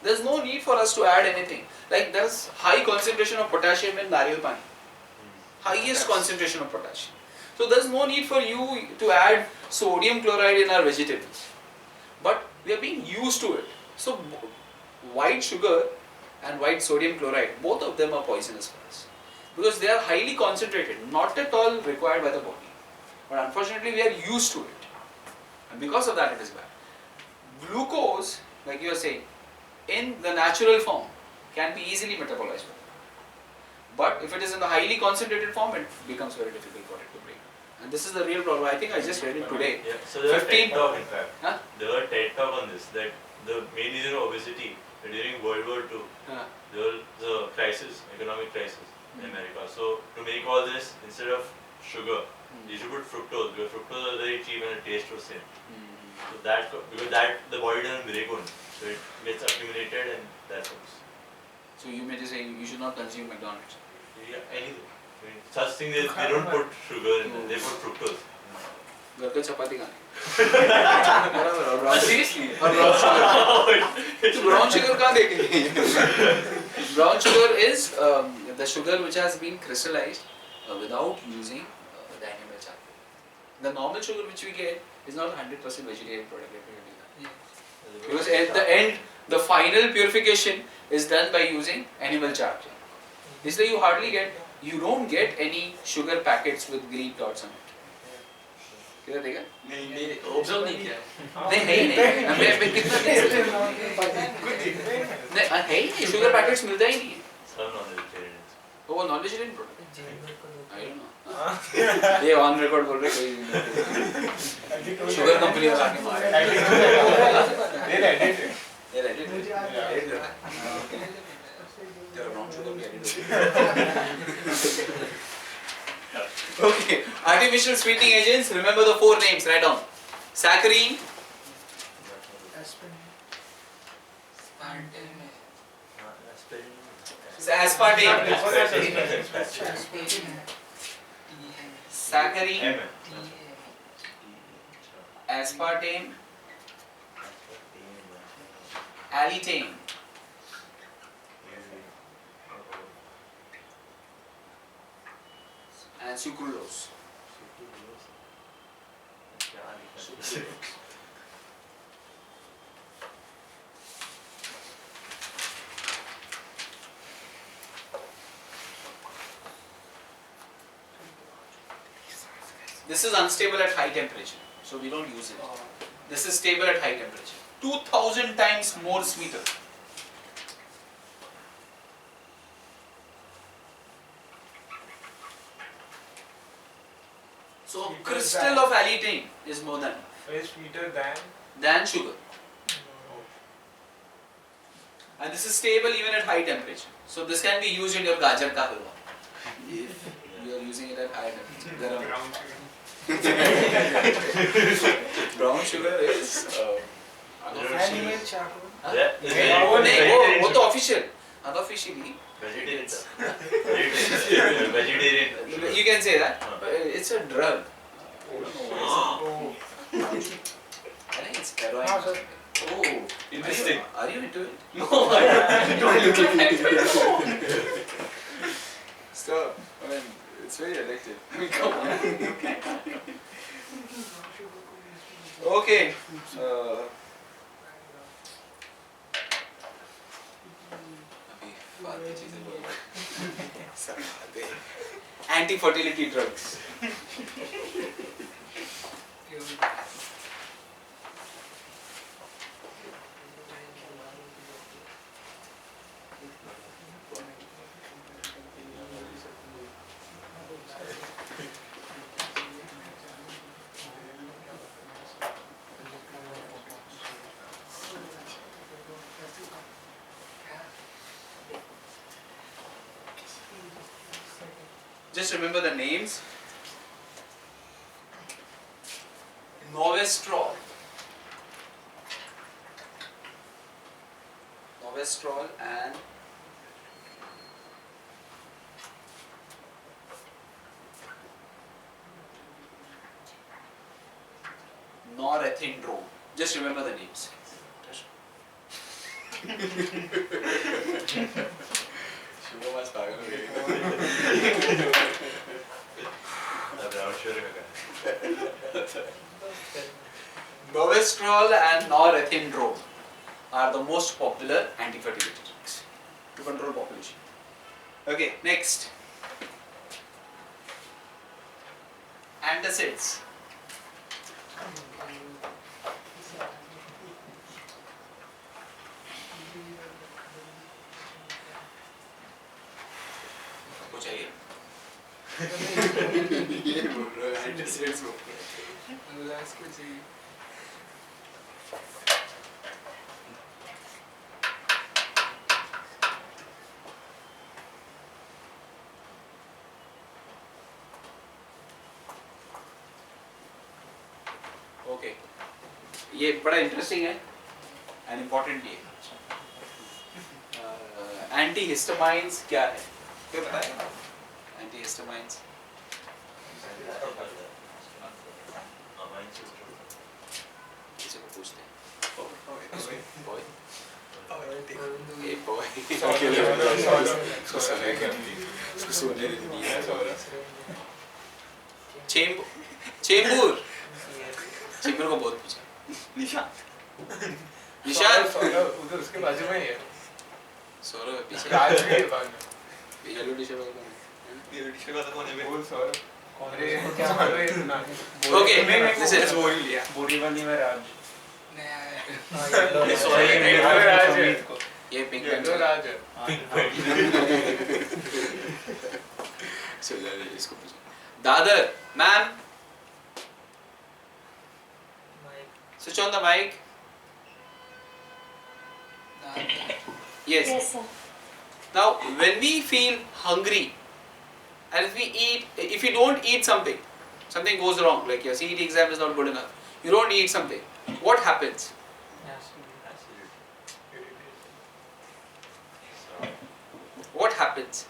There's no need for us to add anything. Like there's high concentration of potassium in nariyal pani. Highest concentration of potassium. So there's no need for you to add sodium chloride in our vegetables. But we are being used to it. So white sugar and white sodium chloride, both of them are poisonous for us. Because they are highly concentrated, not at all required by the body. But unfortunately we are used to it. And because of that it is bad. Glucose, like you are saying, in the natural form can be easily metabolized. But if it is in the highly concentrated form, it becomes very difficult for it to break. And this is the real problem. I think I just read it today. Yeah, so there was 15 TED talk in fact. Huh? There was TED talk on this, that the main reason of obesity, that during World War II, there was a crisis, economic crisis in America. So to make all this, instead of sugar, they should put fructose, because fructose was very cheap and the taste was same. So that, because that the body doesn't break on, so it gets accumulated and that's what. So you may just say you should not consume McDonald's. Yeah, anything. I mean, such things they don't put sugar in it, they put fructose. घर पे चपाती खाने बराबर और brown Seriously? और brown sugar तो brown sugar कहाँ देखेंगे brown sugar is the sugar which has been crystallized without using the animal charcoal. The normal sugar which we get is not 100% vegetarian product. Because at the end the final purification is done by using animal charcoal. इसलिए you don't get any sugar packets with green dots on it. किधर देखा? नहीं observe नहीं किया नहीं है ही नहीं मैं कितना नहीं है ही नहीं sugar packets मिलता ही नहीं है Some non-vegetarians. वो non-vegetarian product I don't know ये on record बोल रहे कोई sugar company वाला आके मारे ये edit जरा brown sugar भी edit Okay, artificial sweetening agents, remember the 4 names, write down. Saccharin, aspartame, saccharin, aspartame, alletane, and sucralose. This is unstable at high temperature, so we don't use it. This is stable at high temperature. 2000 times more sweeter. So Sweeter crystal than- of alletane is more Is sweeter than sugar. And this is stable even at high temperature. So this can be used in your gajar ka halwa. If you are using it at high temperature. brown sugar. Brown sugar is Animal charcoal. That- वो तो official. Unofficially, Vegetarian. it's, Vegetarian. you can say that. It's a drug. Oh. I think it's heroin. Ah, sir. Oh, Interesting. Are you into it? No, I don't look like that. Stop. I mean, it's very addictive. I mean, come on. Okay. Anti-fertility drugs. Just remember the names. Novestrol. Novestrol and norethindrome. Just remember the names. brown sugar का Novestrol and norethindrome are the most popular anti-fertility drugs to control population. Okay, next. Antacids. आपको चाहिए? ये बोल रहा है antacids बोल रहा है। ओके ये बड़ा इंटरेस्टिंग है एंड इम्पोर्टेंट ये एंटी हिस्टामाइंस क्या है क्या बताएं एंटी हिस्टामाइंस किसी को पूछते हैं बॉय ये बॉय इसको सोने नहीं है चेंबूर चेंबूर को बहुत पूछा निशान उधर उसके बाजू में ही है सौरभ पीछे राज भी है बाद में येलो टी-शर्ट वाला बोल सौरभ अरे क्या बोल रहे हैं ना Okay, this is बोरीवली में राज राज है ये पिंक येलो राज है चलो इसको पूछो Dadar ma'am switch on the mic yes Yes, sir. now when we feel hungry and if we don't eat something goes wrong, like your CET exam is not good enough, you don't eat something, what happens? What happens?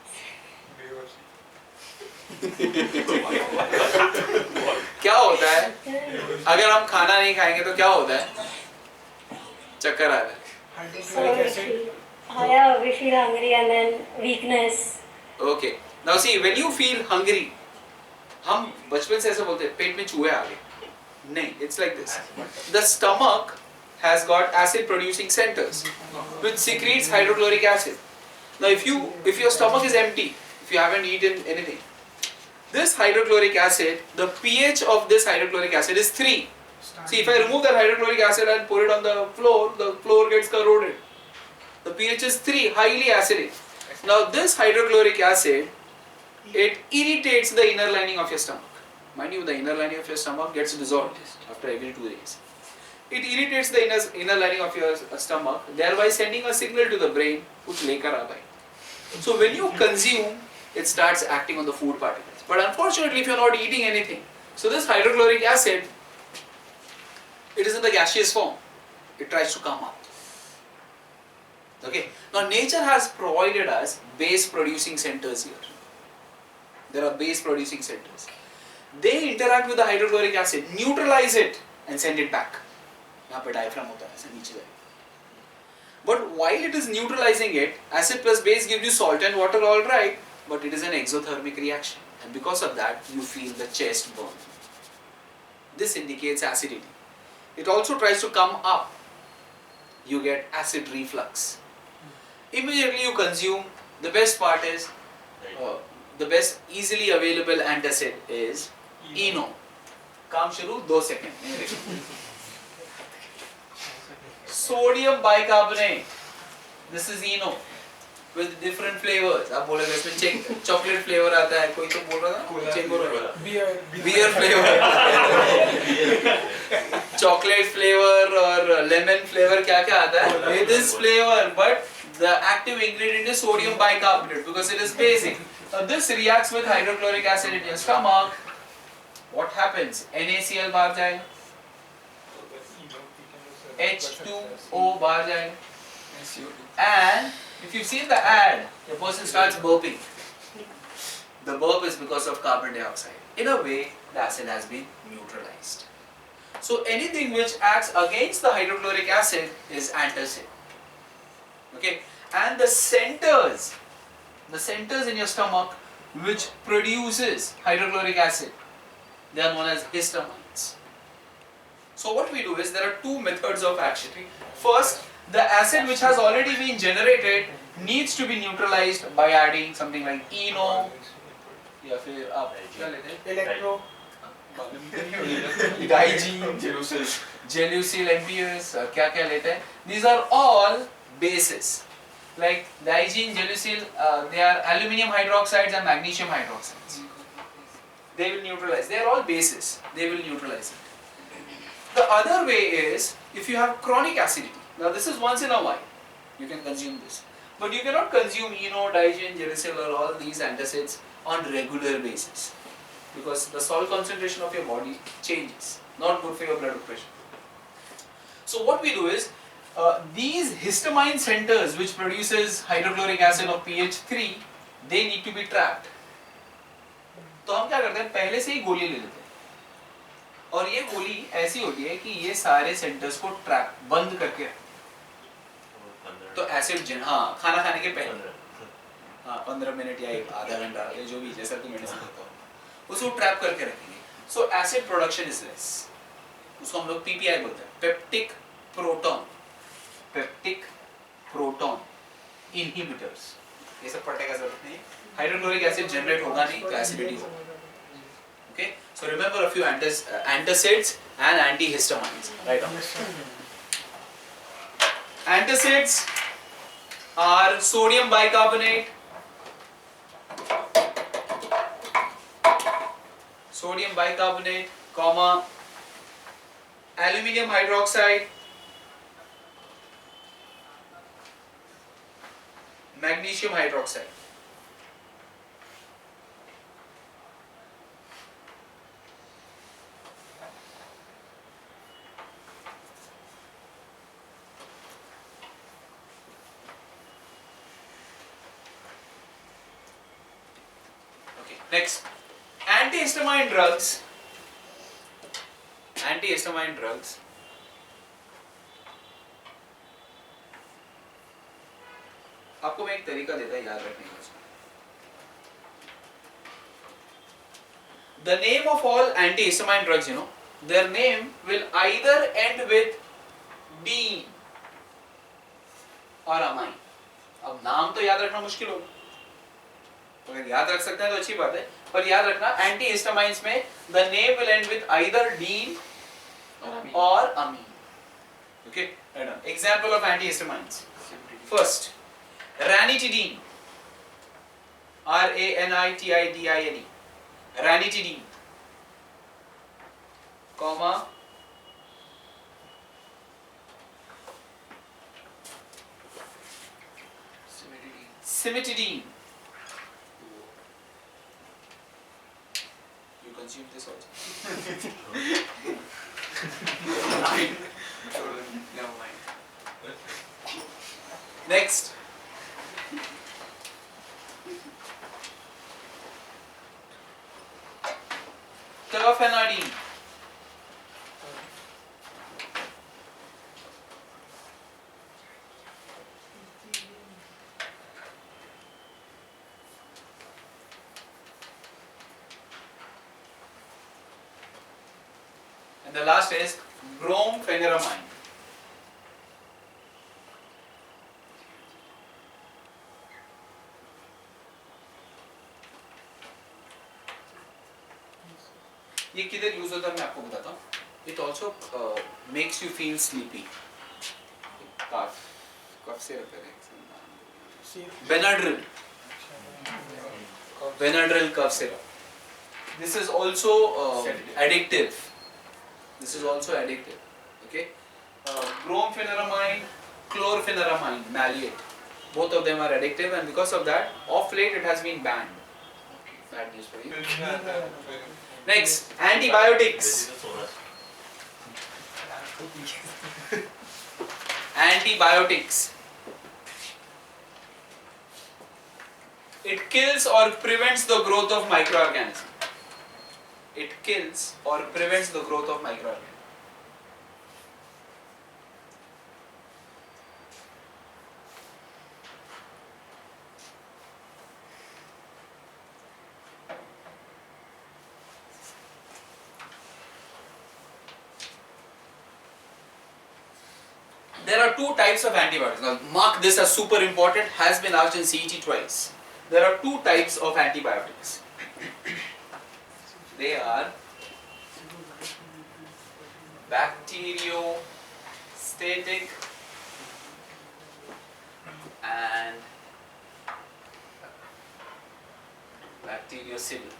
क्या होता है अगर हम खाना नहीं खाएंगे तो क्या होता है चक्कर आ जाए So yeah, we feel hungry and then weakness. Okay. Now see, when you feel hungry, हम बचपन से ऐसे बोलते हैं पेट में चूहे आ गए. नहीं, it's like this. The stomach has got acid producing centers which secretes hydrochloric acid. Now if your stomach is empty, if you haven't eaten anything, this hydrochloric acid, the pH of this hydrochloric acid is 3. See, if I remove that hydrochloric acid and pour it on the floor gets corroded. The pH is 3, highly acidic. Now this hydrochloric acid, it irritates the inner lining of your stomach. Mind you, the inner lining of your stomach gets dissolved after every 2 days. It irritates the inner lining of your stomach, thereby sending a signal to the brain, which lekar aa bhai. So when you consume, it starts acting on the food particles. But unfortunately, if you are not eating anything, so this hydrochloric acid, it is in the gaseous form. It tries to come up. Okay. Now nature has provided us base producing centers here. There are base producing centers. They interact with the hydrochloric acid, neutralize it and send it back. यहाँ पे diaphragm होता है, ऐसे नीचे जाएगा. But while it is neutralizing it, acid plus base gives you salt and water, all right, but it is an exothermic reaction, and because of that you feel the chest burn. This indicates acidity. It also tries to come up. You get acid reflux. Immediately you consume. The best part is, the best easily available antacid is ENO. काम शुरू 2 second. Sodium bicarbonate. This is ENO with different flavors. आप बोलेंगे इसमें chocolate flavor आता है. कोई तो बोल रहा था CHEMBUR beer flavor. Chocolate flavor और lemon flavor क्या आता है? With this flavor, but the active ingredient is sodium bicarbonate because it is basic. Now this reacts with hydrochloric acid in your stomach. What happens? NaCl बाहर जाएगा. H2O बाहर जाएगा. And if you see the ad, the person starts burping. The burp is because of carbon dioxide. In a way, the acid has been neutralized. So anything which acts against the hydrochloric acid is antacid. Okay, and the centers in your stomach which produces hydrochloric acid, they are known as histamines. So what we do is, there are 2 methods of action. First, the acid which has already been generated needs to be neutralized by adding something like ENO या फिर आप क्या लेते हैं? Electro. Digen, Gelusil, MPS, क्या लेते हैं? These are all bases. Like digen, Gelusil, they are aluminium hydroxides and magnesium hydroxides. They will neutralize. They are all bases. They will neutralize it. The other way is, if you have chronic acidity. Now this is once in a while. You can consume this. But you cannot consume ENO, Digen, Gelusil or all these antacids on regular basis. Because the salt concentration of your body changes. Not good for your blood pressure. So what we do is, these histamine centers which produces hydrochloric acid of pH 3, they need to be trapped. तो हम क्या करते हैं, पहले से ही गोली ले लेते हैं. और ये गोली ऐसी होती है कि ये सारे सेंटर्स को ट्रैप बंद करके रखते हैं. तो एसिड खाना खाने के पहले 15 मिनट या आधा घंटा या जो भी जैसा तुम मेडिसिन करते हो उसको ट्रैप करके रखेंगे. सो एसिड प्रोडक्शन इज लेस. उसको हम लोग पीपीआई बोलते हैं, पेप्टिक प्रोटॉन इनहिबिटर्स. ये सब पढ़ने का जरूरत नहीं. हाइड्रोक्लोरिक एसिड जनरेट होगा नहीं तो एसिडिटी होगा. Okay, so remember a few antacids and antihistamines. Right on. Antacids are sodium bicarbonate, comma, aluminium hydroxide, magnesium hydroxide. Next, antihistamine drugs. आपको मैं एक तरीका देता है याद रखने का. The name of all antihistamine drugs, their name will either end with D or amine. अब नाम तो याद रखना मुश्किल होगा. अगर याद रख सकते हैं तो अच्छी बात है, पर याद रखना एंटीहिस्टामाइंस में the name will and with either dean or amine. Okay, right on. Example of antihistamines. First, ranitidine. ranitidine. Ranitidine. Comma. Cimetidine. You consume this also. Never mind. Next. Terfenadine. And the last is brompheniramine. ये किधर use होता है मैं आपको बताता हूँ. It also makes you feel sleepy. Cough syrup है. Benadryl. Benadryl cough syrup. This is also addictive. This is also addictive. Okay. Brompheniramine, chlorpheniramine, maleate. Both of them are addictive, and because of that, of late it has been banned. Bad news for you. Next, antibiotics. Antibiotics. It kills or prevents the growth of microorganisms. It kills or prevents the growth of microorganisms. There are two types of antibiotics. Now, mark this as super important, has been asked in CET twice. There are two types of antibiotics. They are bacteriostatic and bactericidal.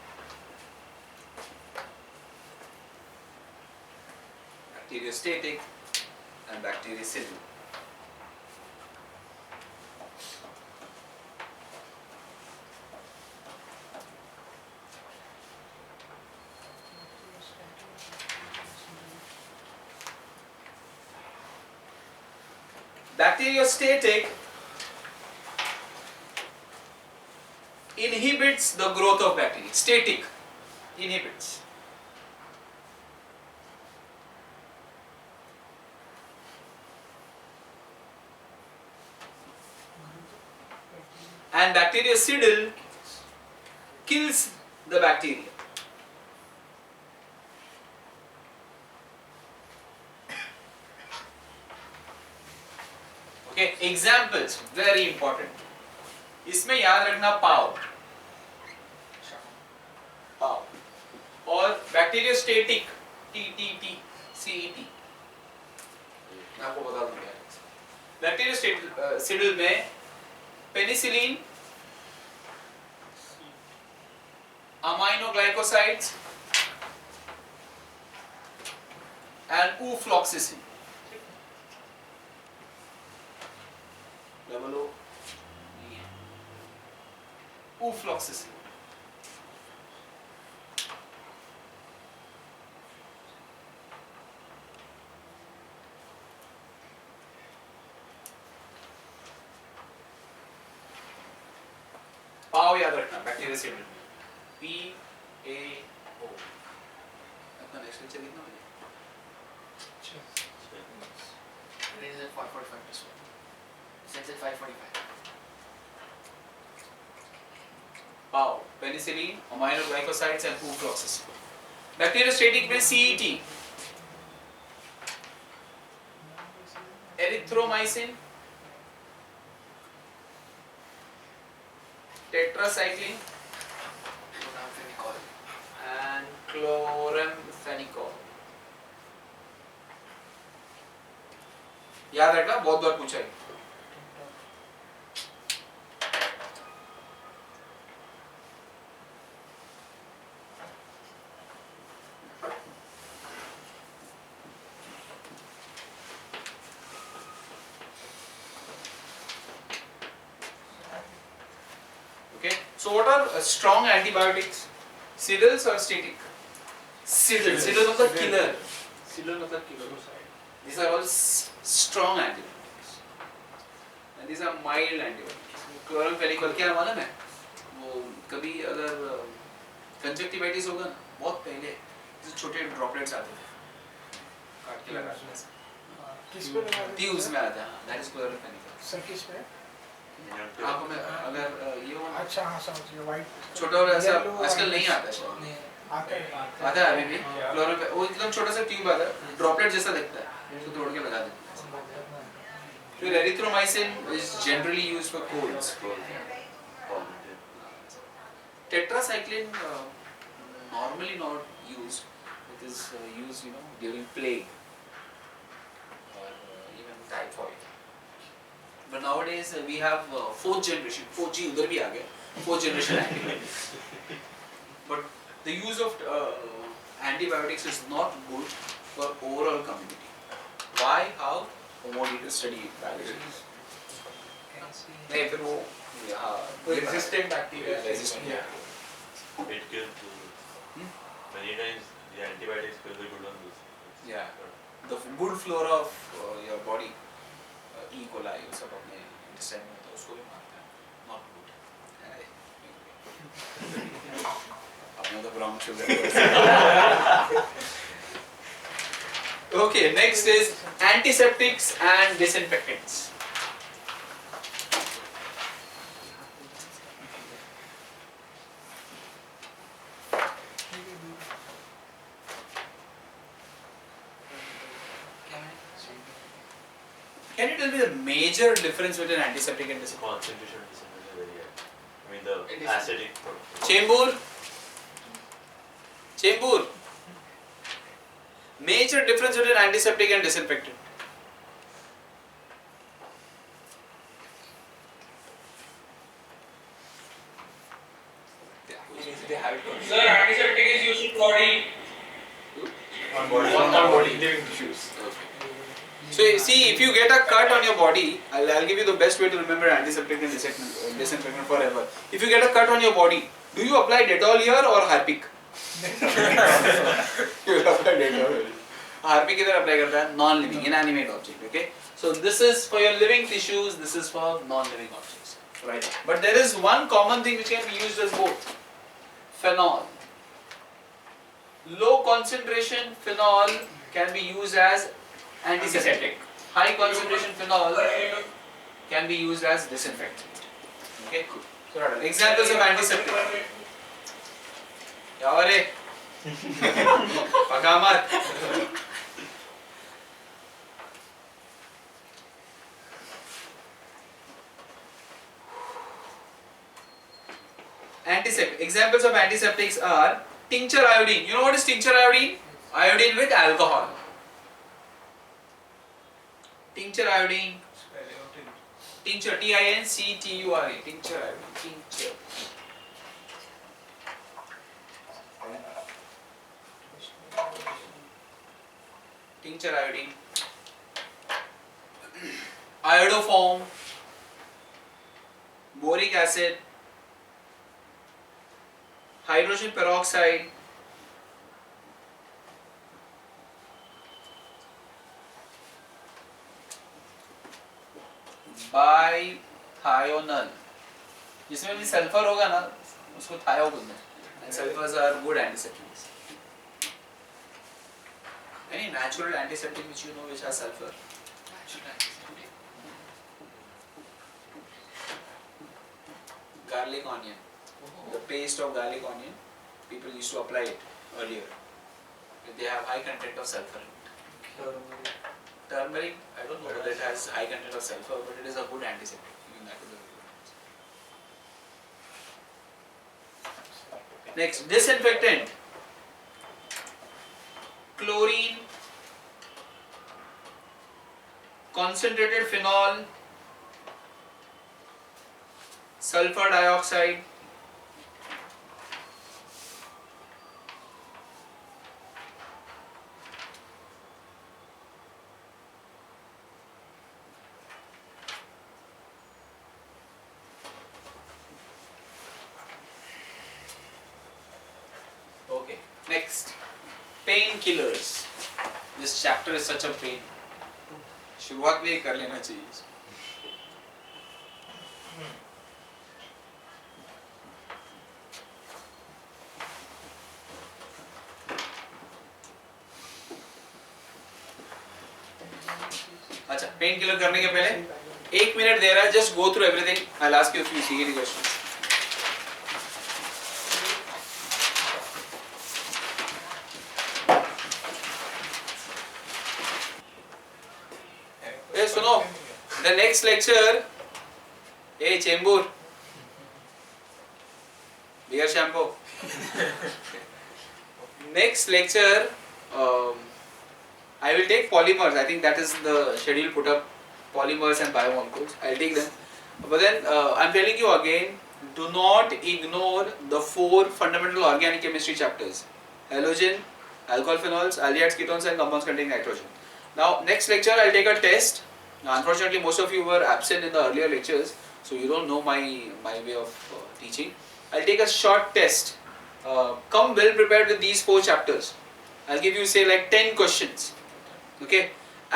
Bacteriostatic and bactericidal. Bacteriostatic inhibits the growth of bacteria. Static inhibits. And bactericidal kills the bacteria. Okay, examples very important. इसमें याद रखना पाव और bacteriostatic CET मैं आपको बता दूंगा. Bacteriostatic में penicillin, aminoglycosides and ufloxacin. double O नहीं है. ufloxacin. पाव याद रखना बैक्टीरियोसिड PAO. अपना नेक्स्ट लेक्चर कितना बजे? It is at 5:45 this one. It's at 5:45. Pav, penicillin, aminoglycosides and ufloxacin. Bacteriostatic में CET, erythromycin, tetracycline and chloramphenicol. याद रखना, बहुत बार पूछा है. Okay, so what are strong antibiotics? Sidils or static? Sidil. Sidil मतलब killer. Sidil मतलब killer. These are all strong antibiotics. And these are mild antibiotics. Chloramphenicol क्या मालूम है? वो कभी अगर कंजक्टिवाइटिस होगा ना, बहुत पहले जो छोटे ड्रॉपलेट्स आते थे, काट के लगाते हैं. किस पे लगा? ट्यूब्स में आता है. That is chloramphenicol. सर किस पे? आँखों में अगर ये हो अच्छा हाँ समझ गया. वाइट छोटा और ऐसा आजकल नहीं आता शायद. आता है. आता है अभी भी. क्लोरोफेन वो एकदम छोटा सा ट्यूब आता है, ड्रॉपलेट जैसा दिखता है, उसको तोड़ के लगा देते हैं. फिर erythromycin is generally used for colds. Tetracycline normally not used. It is used during plague or even typhoid. But nowadays we have fourth generation. 4G उधर भी आ गया. Fourth generation antibiotics. But the use of antibiotics is not good for overall community. Why? How? For more detailed study biology. नहीं फिर वो resistant bacteria. resistant. It kills many times the antibiotics kill the good ones. Yeah. The good flora of your body, E. coli वो सब अपने intestine में होता है, उसको भी मारता है. Not good. अपने तो brown sugar. Okay, next is antiseptics and disinfectants. Can you tell me the major difference between antiseptic and disinfectant? Concentration is very high. I mean the acidic. Chembur. Chembur. Major difference between antiseptic and disinfectant. They have it on. Sir, antiseptic is used in body. On body, living tissues. So see, if you get a cut on your body, I'll give you the best way to remember antiseptic and disinfectant forever. If you get a cut on your body, do you apply Dettol here or Harpic? You will apply Dettol. Harpic इधर apply करता है non-living, inanimate object. Okay. So this is for your living tissues. This is for non-living objects. Right. But there is one common thing which can be used as both. Phenol. Low concentration phenol can be used as antiseptic. High concentration phenol can be used as disinfectant. Okay. So examples of antiseptic. Yavare. Pagamat. Antiseptic. Examples of antiseptics are tincture iodine. You know what is tincture iodine? Iodine with alcohol. Tincture iodine. Tincture. T-I-N-C-T-U-R-E. Tincture iodine. Tincture. Tincture iodine. Iodoform. Boric acid. Hydrogen peroxide. Bithionol. जिसमें भी sulphur होगा ना, उसको थायो बोलते हैं. And sulfurs are good antiseptics. Any natural antiseptic which you know which has sulfur? Natural antiseptic. Garlic onion. The paste of garlic onion, people used to apply it earlier. They have high content of sulfur in it. Turmeric, I don't know whether it has high content of sulfur, but it is a good antiseptic. Even that is a good antiseptic. Next, disinfectant. Chlorine, concentrated phenol, sulfur dioxide, okay. Next, painkillers. This chapter is such a pain. शुरुआत में ही कर लेना चाहिए. अच्छा, pain killer करने के पहले 1 minute दे रहा है. Just go through everything. I will ask you a few CAT questions. सुनो, the next lecture, hey CHEMBUR, beer shampoo. Next lecture, I will take polymers. I think that is the schedule put up, polymers and biomolecules. I will take them. But then I am telling you again, do not ignore the 4 fundamental organic chemistry chapters: halogen, alcohol phenols, aldehydes, ketones, and compounds containing nitrogen. Now, next lecture I will take a test. Now, unfortunately, most of you were absent in the earlier lectures, so you don't know my way of teaching. I'll take a short test. Come well prepared with these 4 chapters. I'll give you say like 10 questions, okay?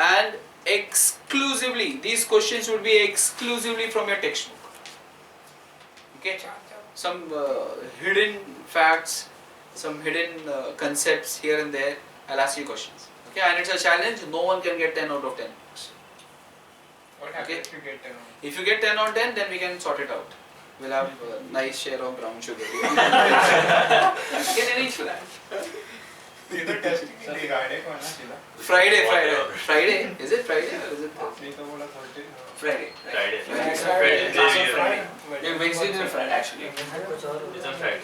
And exclusively, these questions would be exclusively from your textbook, okay? Some hidden facts, some hidden concepts here and there. I'll ask you questions, okay? And it's a challenge. No one can get 10 out of 10. What happens if you get 10 on? If you get 10 on 10, then we can sort it out. We'll have a nice share of brown sugar. You can arrange for that. ये तो test की regarding को ना सीधा. Friday. Is it Friday or is it Thursday? नहीं तो बोला Thursday. Friday. Friday. Yeah, Wednesday and Friday actually. It's on Friday.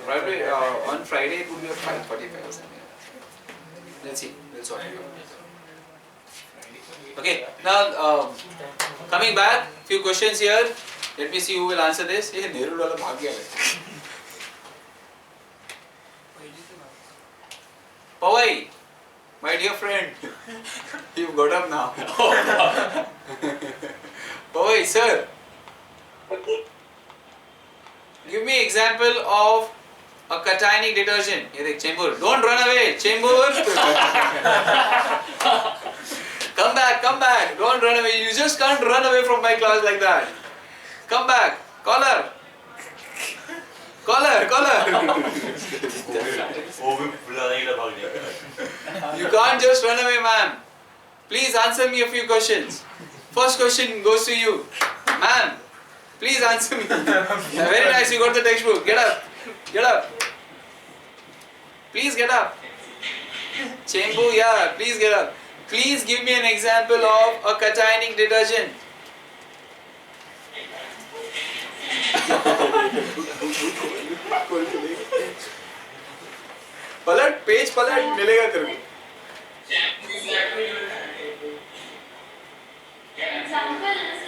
Probably on Friday it would be at 5:45 or something. Let's see. We'll sort it out. Okay. Now coming back, few questions here. Let me see who will answer this. Hey, NERUL वाला भाग गया है. POWAI, my dear friend, you've got up now. POWAI, sir, give me example of a cationic detergent. Here, देख, CHEMBUR. Don't run away, CHEMBUR. Come back. Don't run away. You just can't run away from my class like that. Come back. Caller. वो भी बुलाने के लिए भाग गया. You can't just run away, ma'am. Please answer me a few questions. First question goes to you. Ma'am, please answer me. Very nice, you got the textbook. Get up. Please get up. CHEMBUR, yeah, please get up. Please give me an example of a cationic detergent. Page पलट मिलेगा तेरे को.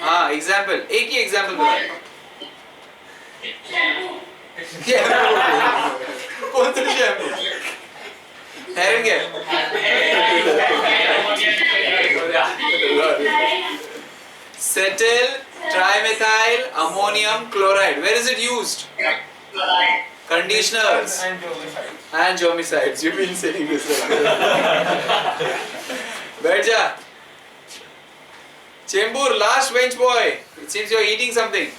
हाँ, example, एक ही example बता. कौन सा shampoo? Hair care. Cetyl trimethyl ammonium chloride. Where is it used? Conditioners and germicides. You've been saying this. Berja. CHEMBUR, last bench boy. It seems you're eating something.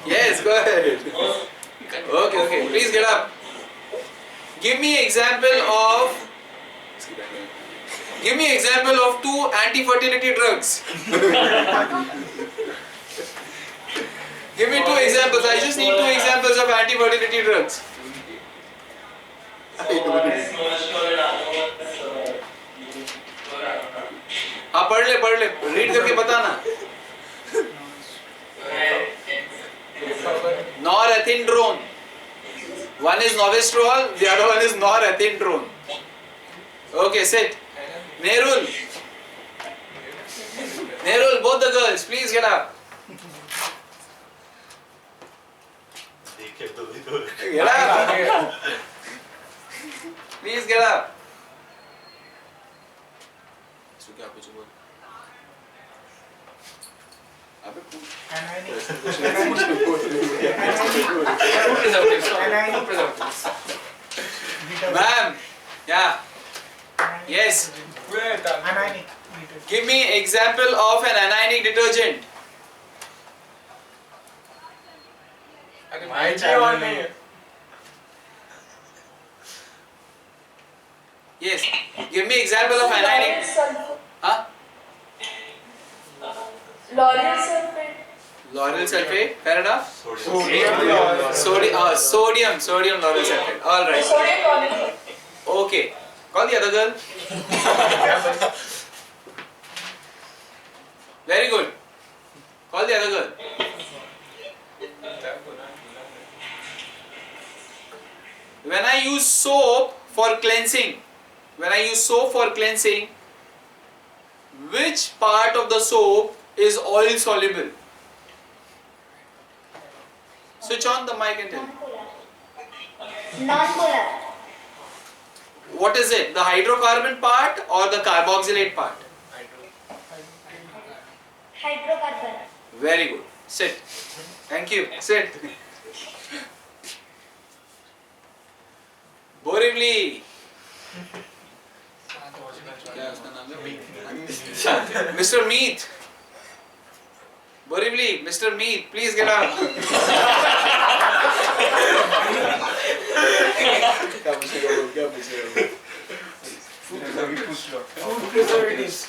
Yes, go ahead. Okay. Please get up. Give me example of 2 anti-fertility drugs. Give me 2 examples. I just need 2 examples of anti-fertility drugs. हाँ, पढ़ ले. Read करके बताना. Norethindrone. One is novestrol, the other one is norethindrone. Okay, sit. NERUL. Nerul, both the girls, please get up. Get up. Please get up. Ma'am, yeah, yes. Anionic. Give me example of an anionic detergent. My channel name. Yes. Give me example of anionic. Huh? Lauryl sulfate. Lauryl sulfate. Fair enough. Sodium. Sodium lauryl sulfate. All right. Sodium lauryl. Okay. Call the other girl. Very good. Call the other girl. When I use soap for cleansing, which part of the soap is oil soluble? Switch on the mic and tell me. Non-polar. What is it? The hydrocarbon part or the carboxylate part? Hydrocarbon. Very good. Sit. Thank you. Sit. Borivali. Mr. Meat. Borivali, Mr. Meat, please get up. Food preservatives.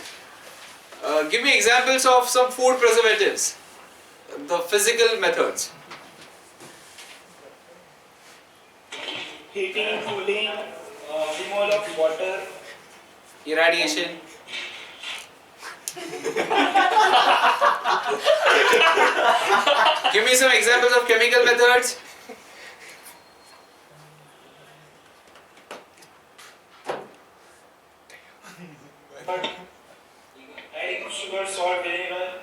Give me examples of some food preservatives. The physical methods. Heating, cooling, removal of water. Irradiation. Give me some examples of chemical methods. Adding sugar, salt, vinegar.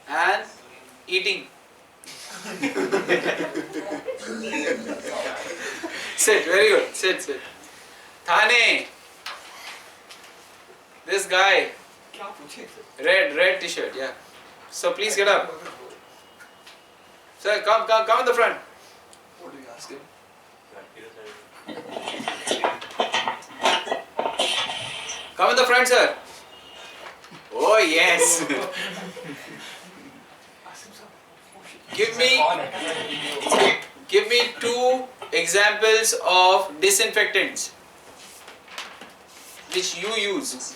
And eating. Sit, very good. Sit. Thane. This guy. Red t-shirt, yeah. So please get up. Sir, come in the front. What do you ask him? Come in the front, sir. Oh yes. Give me 2 examples of disinfectants which you use.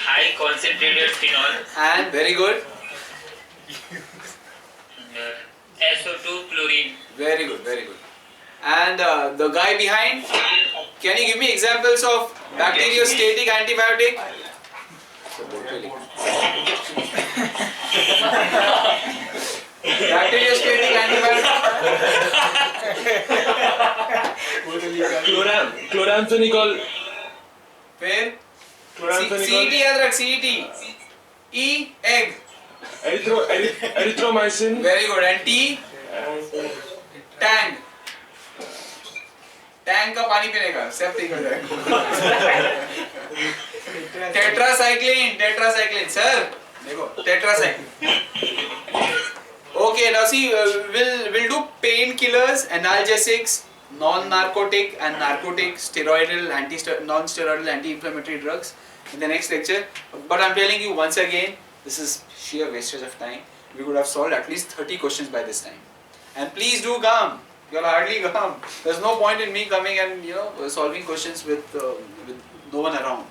High concentrated phenol, And very good. SO2 chlorine, Very good. And the guy behind, can you give me examples of bacteriostatic antibiotic? Bacteriostatic antibiotic. Chloramphenicol. Fair. Chloramphenicol. CET याद रख CET. E egg. Erythromycin. Very good. And T tang. Tank का पानी पीने का सब ठीक हो जाएगा. टेट्रासाइक्लिन सर देखो tetracycline. Okay, now see, we'll do painkillers, analgesics, non-narcotic and narcotic, steroidal, non-steroidal anti-inflammatory drugs in the next lecture. But I'm telling you once again, this is sheer wastage of time. We could have solved at least 30 questions by this time. And please do come. You'll hardly come. There's no point in me coming and solving questions with no one around.